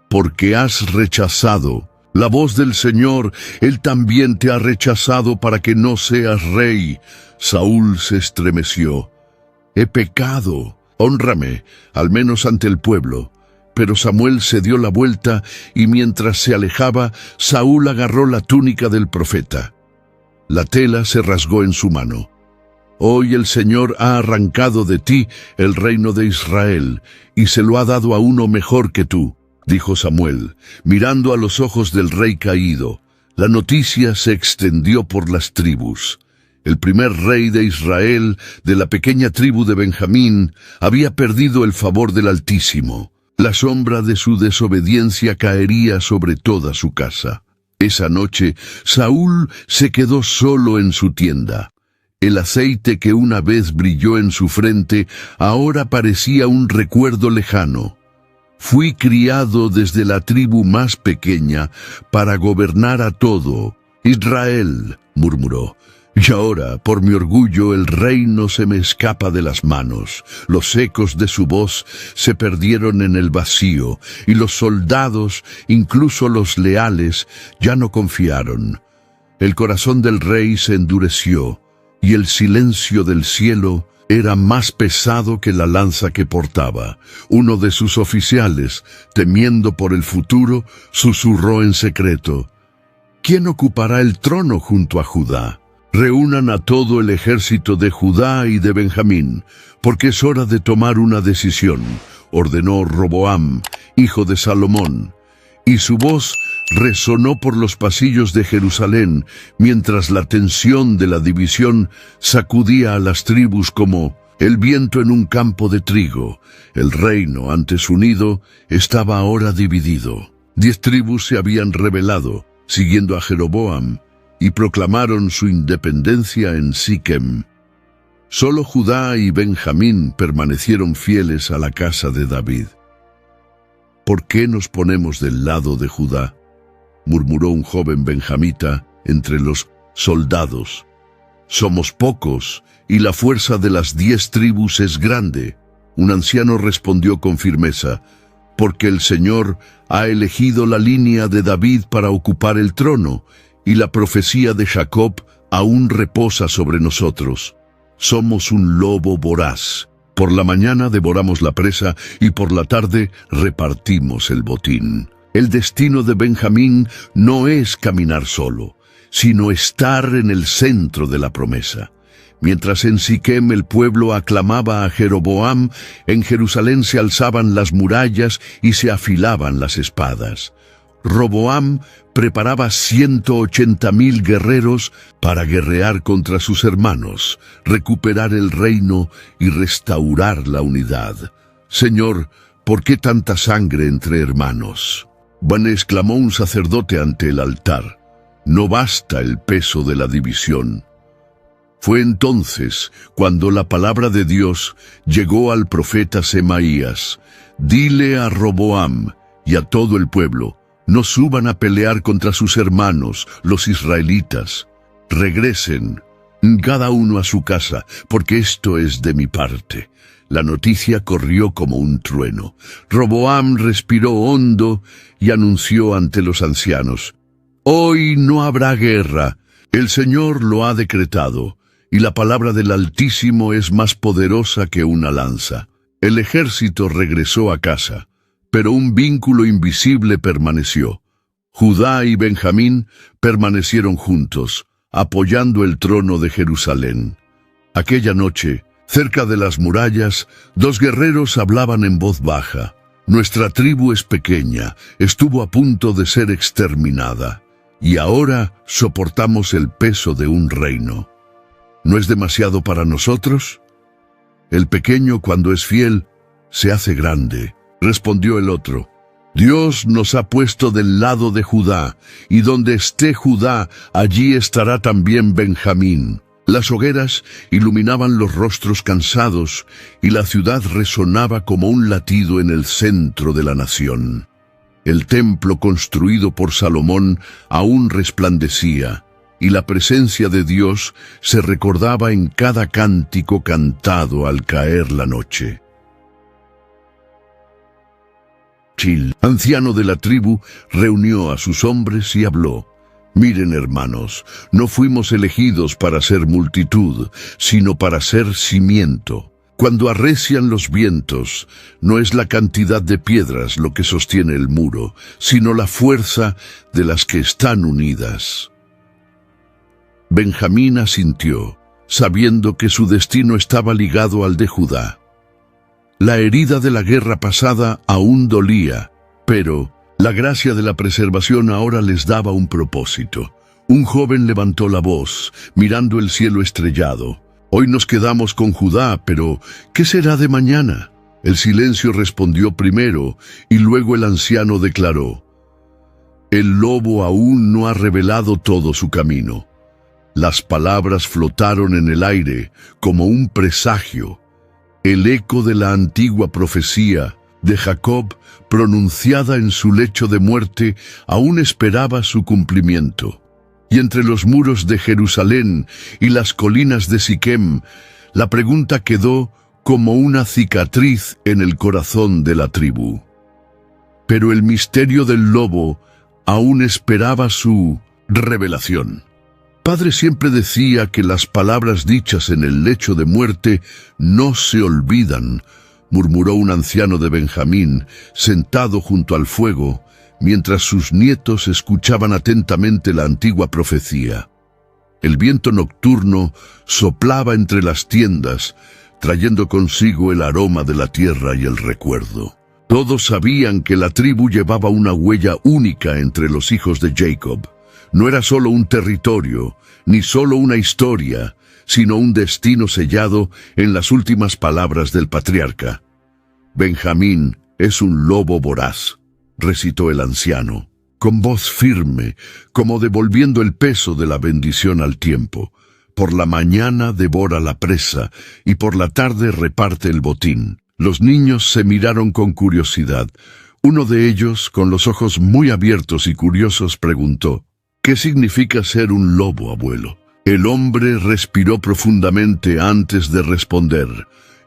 Porque has rechazado la voz del Señor, Él también te ha rechazado para que no seas rey. Saúl se estremeció. He pecado, hónrame, al menos ante el pueblo. Pero Samuel se dio la vuelta y mientras se alejaba, Saúl agarró la túnica del profeta. La tela se rasgó en su mano. Hoy el Señor ha arrancado de ti el reino de Israel y se lo ha dado a uno mejor que tú, dijo Samuel, mirando a los ojos del rey caído. La noticia se extendió por las tribus. El primer rey de Israel, de la pequeña tribu de Benjamín, había perdido el favor del Altísimo. La sombra de su desobediencia caería sobre toda su casa. Esa noche, Saúl se quedó solo en su tienda. El aceite que una vez brilló en su frente, ahora parecía un recuerdo lejano. Fui criado desde la tribu más pequeña para gobernar a todo Israel, murmuró. Y ahora, por mi orgullo, el reino se me escapa de las manos. Los ecos de su voz se perdieron en el vacío, y los soldados, incluso los leales, ya no confiaron. El corazón del rey se endureció, y el silencio del cielo era más pesado que la lanza que portaba. Uno de sus oficiales, temiendo por el futuro, susurró en secreto: ¿Quién ocupará el trono junto a Judá? Reúnan a todo el ejército de Judá y de Benjamín, porque es hora de tomar una decisión, ordenó Roboam, hijo de Salomón. Y su voz resonó por los pasillos de Jerusalén, mientras la tensión de la división sacudía a las tribus como el viento en un campo de trigo. El reino, antes unido, estaba ahora dividido. 10 tribus se habían rebelado, siguiendo a Jeroboam, y proclamaron su independencia en Siquem. Solo Judá y Benjamín permanecieron fieles a la casa de David. ¿Por qué nos ponemos del lado de Judá?, murmuró un joven benjamita entre los soldados. Somos pocos, y la fuerza de las 10 tribus es grande. Un anciano respondió con firmeza: porque el Señor ha elegido la línea de David para ocupar el trono, y la profecía de Jacob aún reposa sobre nosotros. Somos un lobo voraz. Por la mañana devoramos la presa y por la tarde repartimos el botín. El destino de Benjamín no es caminar solo, sino estar en el centro de la promesa. Mientras en Siquem el pueblo aclamaba a Jeroboam, en Jerusalén se alzaban las murallas y se afilaban las espadas. Roboam preparaba 180,000 guerreros para guerrear contra sus hermanos, recuperar el reino y restaurar la unidad. Señor, ¿por qué tanta sangre entre hermanos? Bueno, exclamó un sacerdote ante el altar. No basta el peso de la división. Fue entonces cuando la palabra de Dios llegó al profeta Semaías. Dile a Roboam y a todo el pueblo: no suban a pelear contra sus hermanos, los israelitas. Regresen, cada uno a su casa, porque esto es de mi parte. La noticia corrió como un trueno. Roboam respiró hondo y anunció ante los ancianos: hoy no habrá guerra. El Señor lo ha decretado, y la palabra del Altísimo es más poderosa que una lanza. El ejército regresó a casa. pero un vínculo invisible permaneció. Judá y Benjamín permanecieron juntos, apoyando el trono de Jerusalén. Aquella noche, cerca de las murallas, dos guerreros hablaban en voz baja. Nuestra tribu es pequeña, estuvo a punto de ser exterminada, y ahora soportamos el peso de un reino. ¿No es demasiado para nosotros? El pequeño, cuando es fiel, se hace grande, respondió el otro. Dios nos ha puesto del lado de Judá, y donde esté Judá, allí estará también Benjamín. Las hogueras iluminaban los rostros cansados, y la ciudad resonaba como un latido en el centro de la nación. El templo construido por Salomón aún resplandecía, y la presencia de Dios se recordaba en cada cántico cantado al caer la noche. Chil, anciano de la tribu, reunió a sus hombres y habló. Miren, hermanos, no fuimos elegidos para ser multitud, sino para ser cimiento. Cuando arrecian los vientos, no es la cantidad de piedras lo que sostiene el muro, sino la fuerza de las que están unidas. Benjamín asintió, sabiendo que su destino estaba ligado al de Judá. La herida de la guerra pasada aún dolía, pero la gracia de la preservación ahora les daba un propósito. Un joven levantó la voz, mirando el cielo estrellado. Hoy nos quedamos con Judá, pero ¿qué será de mañana? El silencio respondió primero, y luego el anciano declaró. El lobo aún no ha revelado todo su camino. Las palabras flotaron en el aire como un presagio. El eco de la antigua profecía de Jacob, pronunciada en su lecho de muerte, aún esperaba su cumplimiento. Y entre los muros de Jerusalén y las colinas de Siquem, la pregunta quedó como una cicatriz en el corazón de la tribu. Pero el misterio del lobo aún esperaba su revelación. Padre siempre decía que las palabras dichas en el lecho de muerte no se olvidan, murmuró un anciano de Benjamín, sentado junto al fuego, mientras sus nietos escuchaban atentamente la antigua profecía. El viento nocturno soplaba entre las tiendas, trayendo consigo el aroma de la tierra y el recuerdo. Todos sabían que la tribu llevaba una huella única entre los hijos de Jacob. No era solo un territorio, ni solo una historia, sino un destino sellado en las últimas palabras del patriarca. Benjamín es un lobo voraz, recitó el anciano, con voz firme, como devolviendo el peso de la bendición al tiempo. Por la mañana devora la presa, y por la tarde reparte el botín. Los niños se miraron con curiosidad. Uno de ellos, con los ojos muy abiertos y curiosos, preguntó, ¿qué significa ser un lobo, abuelo? El hombre respiró profundamente antes de responder.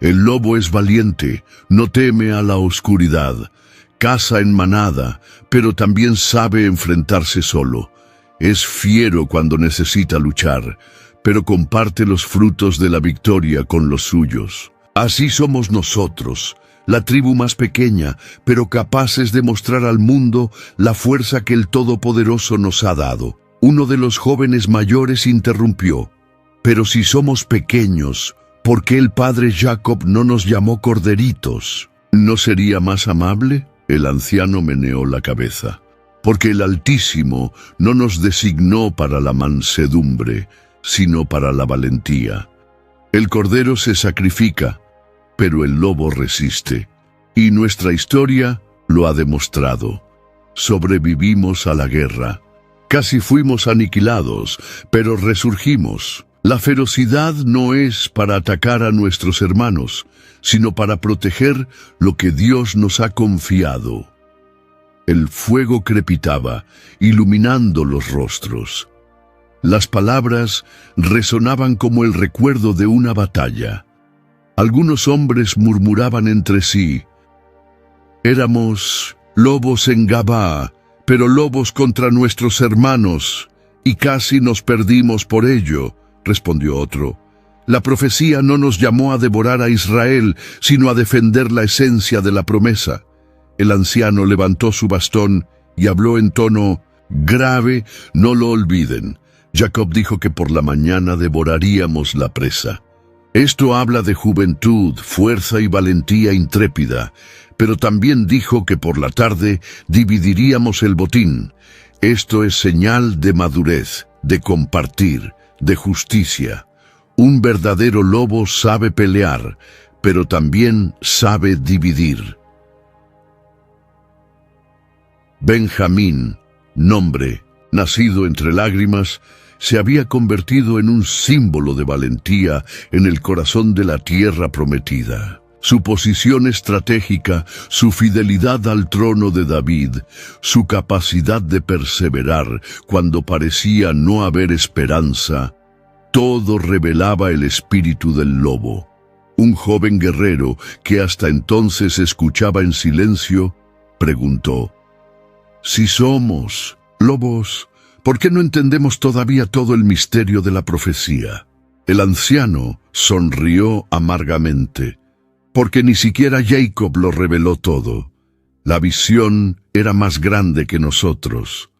El lobo es valiente, no teme a la oscuridad, caza en manada, pero también sabe enfrentarse solo. Es fiero cuando necesita luchar, pero comparte los frutos de la victoria con los suyos. Así somos nosotros, la tribu más pequeña, pero capaces de mostrar al mundo la fuerza que el Todopoderoso nos ha dado. Uno de los jóvenes mayores interrumpió. Pero si somos pequeños, ¿por qué el padre Jacob no nos llamó corderitos? ¿No sería más amable? El anciano meneó la cabeza. Porque el Altísimo no nos designó para la mansedumbre, sino para la valentía. El cordero se sacrifica, pero el lobo resiste. Y nuestra historia lo ha demostrado. Sobrevivimos a la guerra. Casi fuimos aniquilados, pero resurgimos. La ferocidad no es para atacar a nuestros hermanos, sino para proteger lo que Dios nos ha confiado. El fuego crepitaba, iluminando los rostros. Las palabras resonaban como el recuerdo de una batalla. Algunos hombres murmuraban entre sí. Éramos lobos en Gabá, pero lobos contra nuestros hermanos, y casi nos perdimos por ello, respondió otro. La profecía no nos llamó a devorar a Israel, sino a defender la esencia de la promesa. El anciano levantó su bastón y habló en tono grave: no lo olviden. Jacob dijo que por la mañana devoraríamos la presa. Esto habla de juventud, fuerza y valentía intrépida, pero también dijo que por la tarde dividiríamos el botín. Esto es señal de madurez, de compartir, de justicia. Un verdadero lobo sabe pelear, pero también sabe dividir. Benjamín, nombre, nacido entre lágrimas, se había convertido en un símbolo de valentía en el corazón de la tierra prometida. Su posición estratégica, su fidelidad al trono de David, su capacidad de perseverar cuando parecía no haber esperanza, todo revelaba el espíritu del lobo. Un joven guerrero que hasta entonces escuchaba en silencio, preguntó: «Si somos lobos, ¿por qué no entendemos todavía todo el misterio de la profecía?». El anciano sonrió amargamente, porque ni siquiera Jacob lo reveló todo. La visión era más grande que nosotros.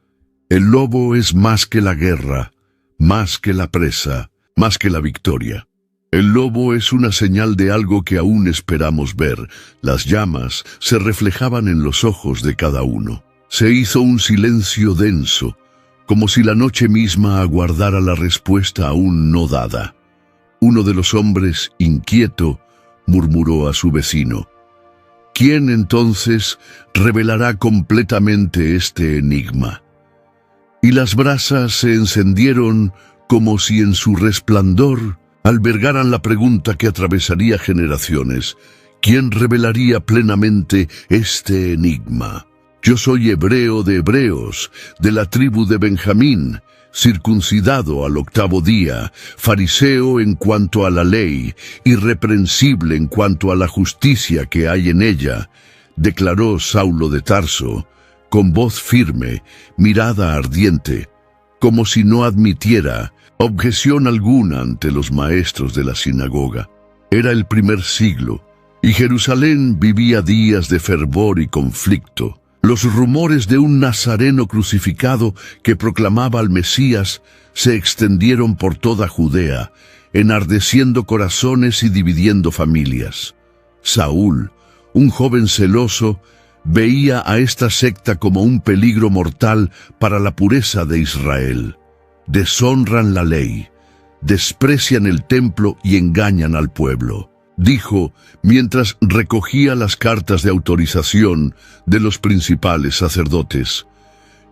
El lobo es más que la guerra, más que la presa, más que la victoria. El lobo es una señal de algo que aún esperamos ver. Las llamas se reflejaban en los ojos de cada uno. Se hizo un silencio denso, como si la noche misma aguardara la respuesta aún no dada. Uno de los hombres, inquieto, murmuró a su vecino: «¿Quién entonces revelará completamente este enigma?». Y las brasas se encendieron como si en su resplandor albergaran la pregunta que atravesaría generaciones: ¿quién revelaría plenamente este enigma? Yo soy hebreo de hebreos, de la tribu de Benjamín, circuncidado al 8º día, fariseo en cuanto a la ley, irreprensible en cuanto a la justicia que hay en ella, declaró Saulo de Tarso, con voz firme, mirada ardiente, como si no admitiera objeción alguna ante los maestros de la sinagoga. Era el primer siglo, y Jerusalén vivía días de fervor y conflicto. Los rumores de un nazareno crucificado que proclamaba al Mesías se extendieron por toda Judea, enardeciendo corazones y dividiendo familias. Saúl, un joven celoso, veía a esta secta como un peligro mortal para la pureza de Israel. Deshonran la ley, desprecian el templo y engañan al pueblo, dijo mientras recogía las cartas de autorización de los principales sacerdotes.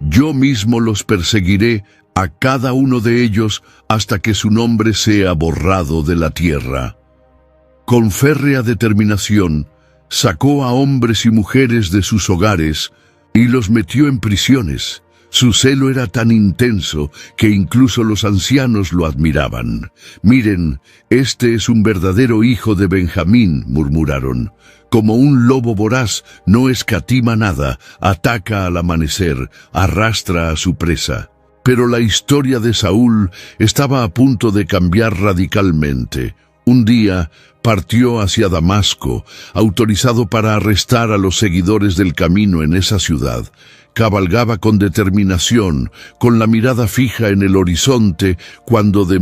Yo mismo los perseguiré a cada uno de ellos hasta que su nombre sea borrado de la tierra. Con férrea determinación, sacó a hombres y mujeres de sus hogares y los metió en prisiones. Su celo era tan intenso que incluso los ancianos lo admiraban. «Miren, este es un verdadero hijo de Benjamín», murmuraron. «Como un lobo voraz, no escatima nada, ataca al amanecer, arrastra a su presa». Pero la historia de Saúl estaba a punto de cambiar radicalmente. Un día partió hacia Damasco, autorizado para arrestar a los seguidores del camino en esa ciudad. Cabalgaba con determinación, con la mirada fija en el horizonte, cuando de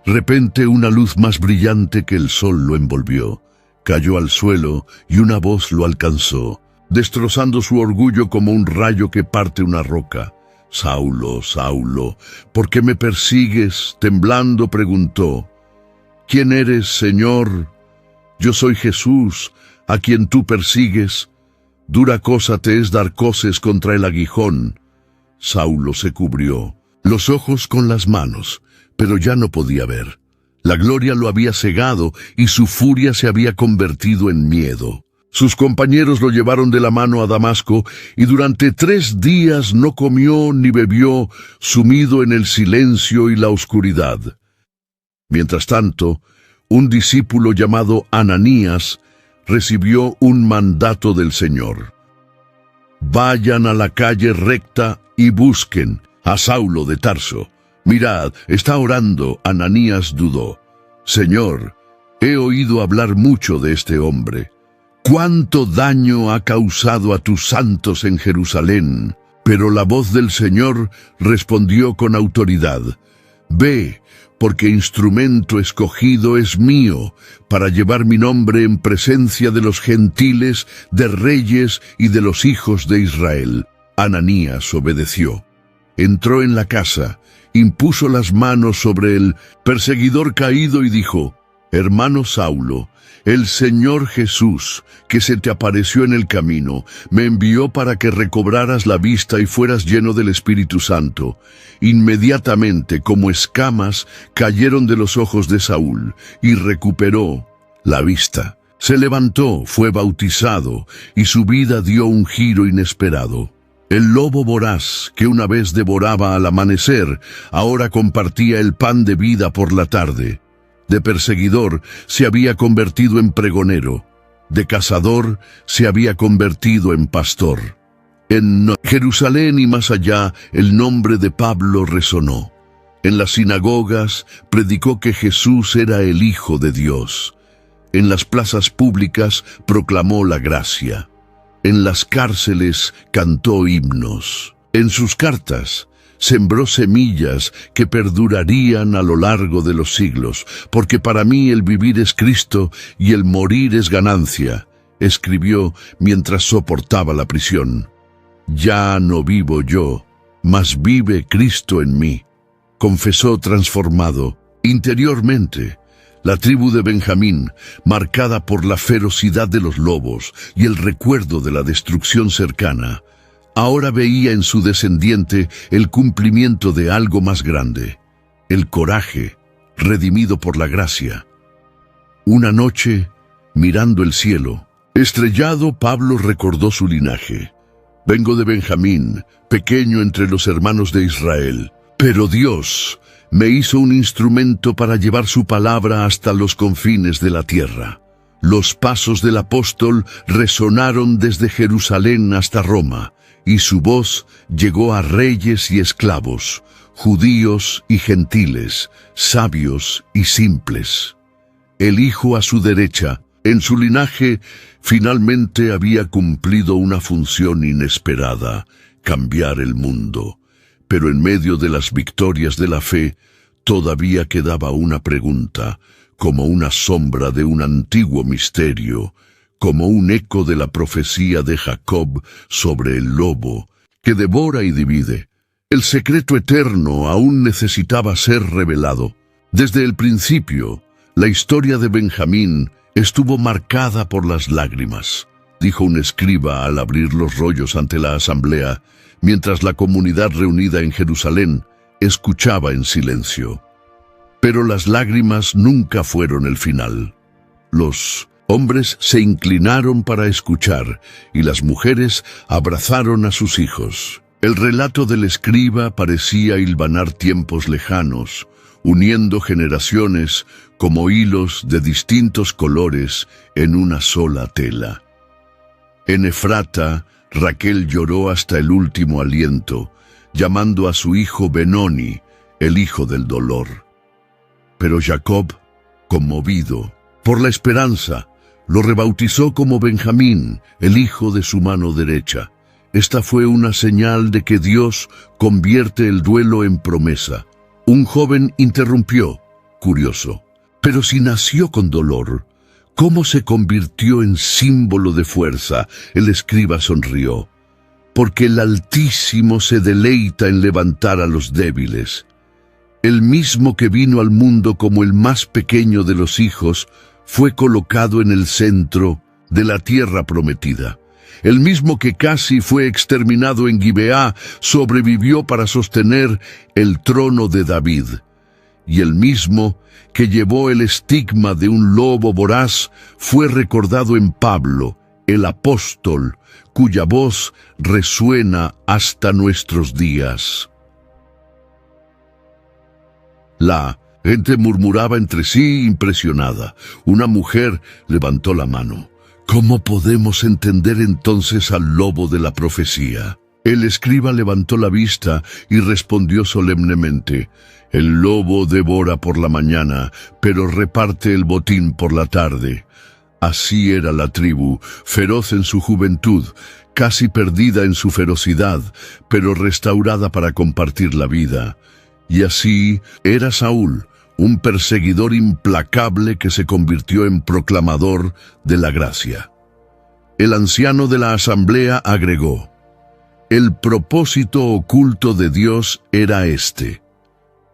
repente una luz más brillante que el sol lo envolvió. Cayó al suelo y una voz lo alcanzó, destrozando su orgullo como un rayo que parte una roca. «Saulo, Saulo, ¿por qué me persigues?», temblando preguntó. «¿Quién eres, Señor?». «Yo soy Jesús, a quien tú persigues. Dura cosa te es dar coces contra el aguijón». Saulo se cubrió los ojos con las manos, pero ya no podía ver. La gloria lo había cegado y su furia se había convertido en miedo. Sus compañeros lo llevaron de la mano a Damasco y durante 3 días no comió ni bebió, sumido en el silencio y la oscuridad. Mientras tanto, un discípulo llamado Ananías recibió un mandato del Señor. «Vayan a la calle recta y busquen a Saulo de Tarso. Mirad, está orando». Ananías dudó. «Señor, he oído hablar mucho de este hombre. cuánto daño ha causado a tus santos en Jerusalén. Pero la voz del Señor respondió con autoridad: Ve, porque instrumento escogido es mío, para llevar mi nombre en presencia de los gentiles, de reyes y de los hijos de Israel. Ananías obedeció. Entró en la casa, impuso las manos sobre el perseguidor caído y dijo: Hermano Saulo, el Señor Jesús, que se te apareció en el camino, me envió para que recobraras la vista y fueras lleno del Espíritu Santo. Inmediatamente, como escamas, cayeron de los ojos de Saúl, y recuperó la vista. Se levantó, fue bautizado, y su vida dio un giro inesperado. El lobo voraz, que una vez devoraba al amanecer, ahora compartía el pan de vida por la tarde. De perseguidor se había convertido en pregonero, de cazador se había convertido en pastor. En Jerusalén y más allá, el nombre de Pablo resonó. En las sinagogas predicó que Jesús era el Hijo de Dios. En las plazas públicas proclamó la gracia. En las cárceles cantó himnos. En sus cartas sembró semillas que perdurarían a lo largo de los siglos, porque para mí el vivir es Cristo y el morir es ganancia, escribió mientras soportaba la prisión. Ya no vivo yo, mas vive Cristo en mí, confesó transformado. Interiormente, la tribu de Benjamín, marcada por la ferocidad de los lobos y el recuerdo de la destrucción cercana, ahora veía en su descendiente el cumplimiento de algo más grande, el coraje, redimido por la gracia. Una noche, mirando el cielo, estrellado, Pablo recordó su linaje. Vengo de Benjamín, pequeño entre los hermanos de Israel, pero Dios me hizo un instrumento para llevar su palabra hasta los confines de la tierra. Los pasos del apóstol resonaron desde Jerusalén hasta Roma, y su voz llegó a reyes y esclavos, judíos y gentiles, sabios y simples. El Hijo a su derecha, en su linaje, finalmente había cumplido una función inesperada: cambiar el mundo. Pero en medio de las victorias de la fe, todavía quedaba una pregunta, como una sombra de un antiguo misterio, como un eco de la profecía de Jacob sobre el lobo, que devora y divide. El secreto eterno aún necesitaba ser revelado. Desde el principio, la historia de Benjamín estuvo marcada por las lágrimas, dijo un escriba al abrir los rollos ante la asamblea, mientras la comunidad reunida en Jerusalén escuchaba en silencio. Pero las lágrimas nunca fueron el final. Los hombres se inclinaron para escuchar, y las mujeres abrazaron a sus hijos. El relato del escriba parecía hilvanar tiempos lejanos, uniendo generaciones como hilos de distintos colores en una sola tela. En Efrata, Raquel lloró hasta el último aliento, llamando a su hijo Benoni, el hijo del dolor. Pero Jacob, conmovido por la esperanza, lo rebautizó como Benjamín, el hijo de su mano derecha. Esta fue una señal de que Dios convierte el duelo en promesa. Un joven interrumpió, curioso: pero si nació con dolor, ¿cómo se convirtió en símbolo de fuerza? El escriba sonrió: porque el Altísimo se deleita en levantar a los débiles. El mismo que vino al mundo como el más pequeño de los hijos, fue colocado en el centro de la tierra prometida. El mismo que casi fue exterminado en Gibeá, sobrevivió para sostener el trono de David. Y el mismo que llevó el estigma de un lobo voraz, fue recordado en Pablo, el apóstol, cuya voz resuena hasta nuestros días. La gente murmuraba entre sí impresionada. Una mujer levantó la mano. ¿Cómo podemos entender entonces al lobo de la profecía? El escriba levantó la vista y respondió solemnemente: el lobo devora por la mañana, pero reparte el botín por la tarde. Así era la tribu, feroz en su juventud, casi perdida en su ferocidad, pero restaurada para compartir la vida. Y así era Saúl, un perseguidor implacable que se convirtió en proclamador de la gracia. El anciano de la asamblea agregó: el propósito oculto de Dios era este: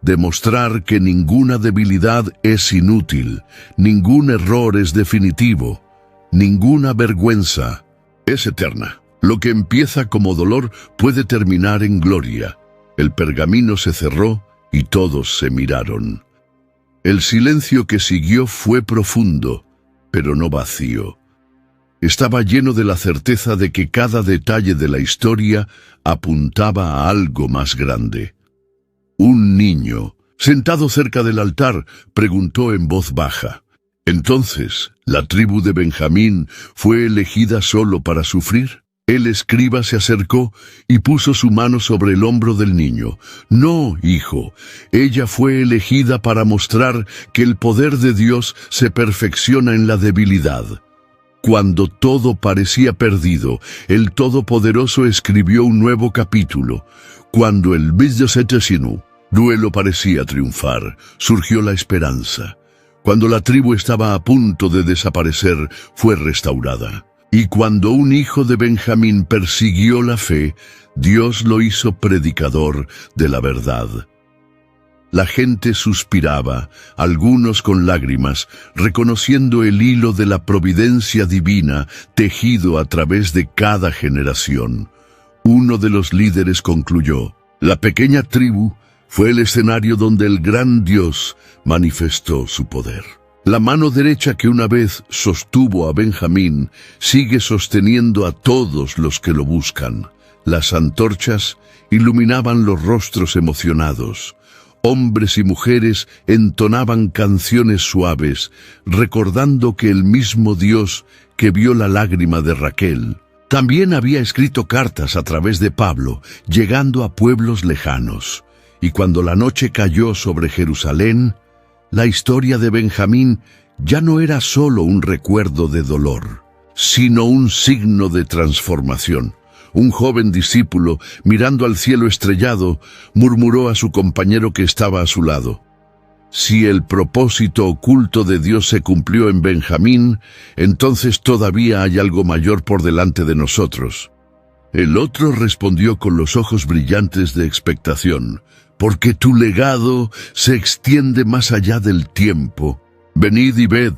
demostrar que ninguna debilidad es inútil, ningún error es definitivo, ninguna vergüenza es eterna. Lo que empieza como dolor puede terminar en gloria. El pergamino se cerró y todos se miraron. El silencio que siguió fue profundo, pero no vacío. Estaba lleno de la certeza de que cada detalle de la historia apuntaba a algo más grande. Un niño, sentado cerca del altar, preguntó en voz baja: ¿entonces la tribu de Benjamín fue elegida solo para sufrir? El escriba se acercó y puso su mano sobre el hombro del niño. No, hijo, ella fue elegida para mostrar que el poder de Dios se perfecciona en la debilidad. Cuando todo parecía perdido, el Todopoderoso escribió un nuevo capítulo. Cuando el duelo parecía triunfar, surgió la esperanza. Cuando la tribu estaba a punto de desaparecer, fue restaurada. Y cuando un hijo de Benjamín persiguió la fe, Dios lo hizo predicador de la verdad. La gente suspiraba, algunos con lágrimas, reconociendo el hilo de la providencia divina tejido a través de cada generación. Uno de los líderes concluyó: la pequeña tribu fue el escenario donde el gran Dios manifestó su poder. La mano derecha que una vez sostuvo a Benjamín sigue sosteniendo a todos los que lo buscan. Las antorchas iluminaban los rostros emocionados. Hombres y mujeres entonaban canciones suaves, recordando que el mismo Dios que vio la lágrima de Raquel también había escrito cartas a través de Pablo, llegando a pueblos lejanos. Y cuando la noche cayó sobre Jerusalén, la historia de Benjamín ya no era solo un recuerdo de dolor, sino un signo de transformación. Un joven discípulo, mirando al cielo estrellado, murmuró a su compañero que estaba a su lado: si el propósito oculto de Dios se cumplió en Benjamín, entonces todavía hay algo mayor por delante de nosotros. El otro respondió con los ojos brillantes de expectación: porque tu legado se extiende más allá del tiempo. Venid y ved,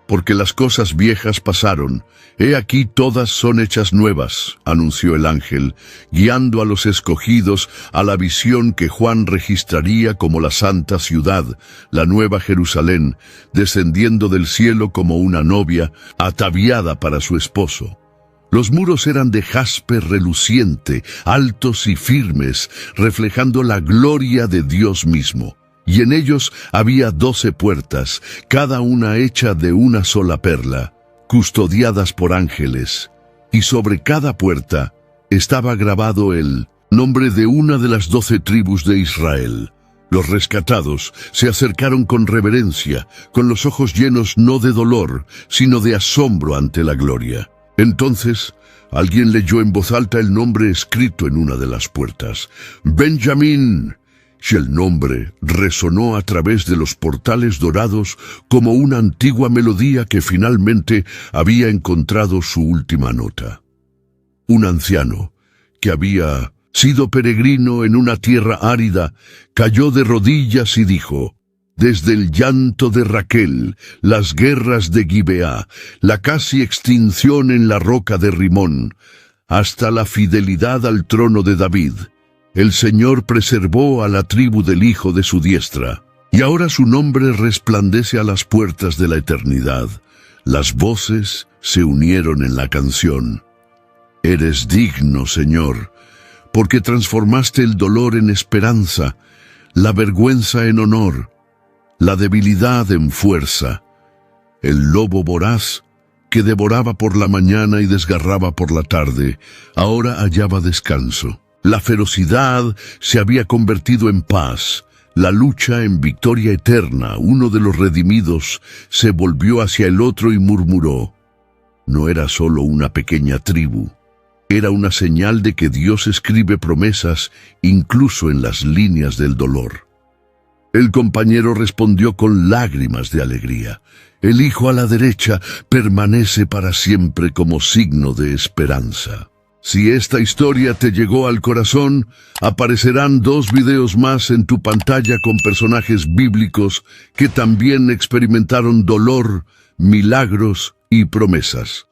porque las cosas viejas pasaron. He aquí todas son hechas nuevas, anunció el ángel, guiando a los escogidos a la visión que Juan registraría como la santa ciudad, la nueva Jerusalén, descendiendo del cielo como una novia, ataviada para su esposo. Los muros eran de jaspe reluciente, altos y firmes, reflejando la gloria de Dios mismo. Y en ellos había 12 puertas, cada una hecha de una sola perla, custodiadas por ángeles. Y sobre cada puerta estaba grabado el nombre de una de las 12 tribus de Israel. Los rescatados se acercaron con reverencia, con los ojos llenos no de dolor, sino de asombro ante la gloria. Entonces, alguien leyó en voz alta el nombre escrito en una de las puertas: Benjamín. Y el nombre resonó a través de los portales dorados como una antigua melodía que finalmente había encontrado su última nota. Un anciano, que había sido peregrino en una tierra árida, cayó de rodillas y dijo: desde el llanto de Raquel, las guerras de Gibeá, la casi extinción en la roca de Rimón, hasta la fidelidad al trono de David, el Señor preservó a la tribu del hijo de su diestra, y ahora su nombre resplandece a las puertas de la eternidad. Las voces se unieron en la canción. Eres digno, Señor, porque transformaste el dolor en esperanza, la vergüenza en honor, la debilidad en fuerza. El lobo voraz, que devoraba por la mañana y desgarraba por la tarde, ahora hallaba descanso. La ferocidad se había convertido en paz, la lucha en victoria eterna. Uno de los redimidos se volvió hacia el otro y murmuró: no era solo una pequeña tribu. Era una señal de que Dios escribe promesas incluso en las líneas del dolor. El compañero respondió con lágrimas de alegría. El hijo a la derecha permanece para siempre como signo de esperanza. Si esta historia te llegó al corazón, aparecerán 2 videos más en tu pantalla con personajes bíblicos que también experimentaron dolor, milagros y promesas.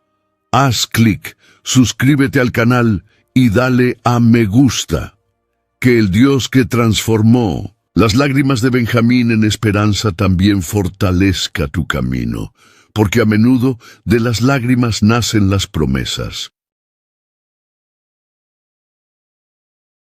Haz clic, suscríbete al canal y dale a me gusta. Que el Dios que transformó las lágrimas de Benjamín en esperanza también fortalezca tu camino, porque a menudo de las lágrimas nacen las promesas.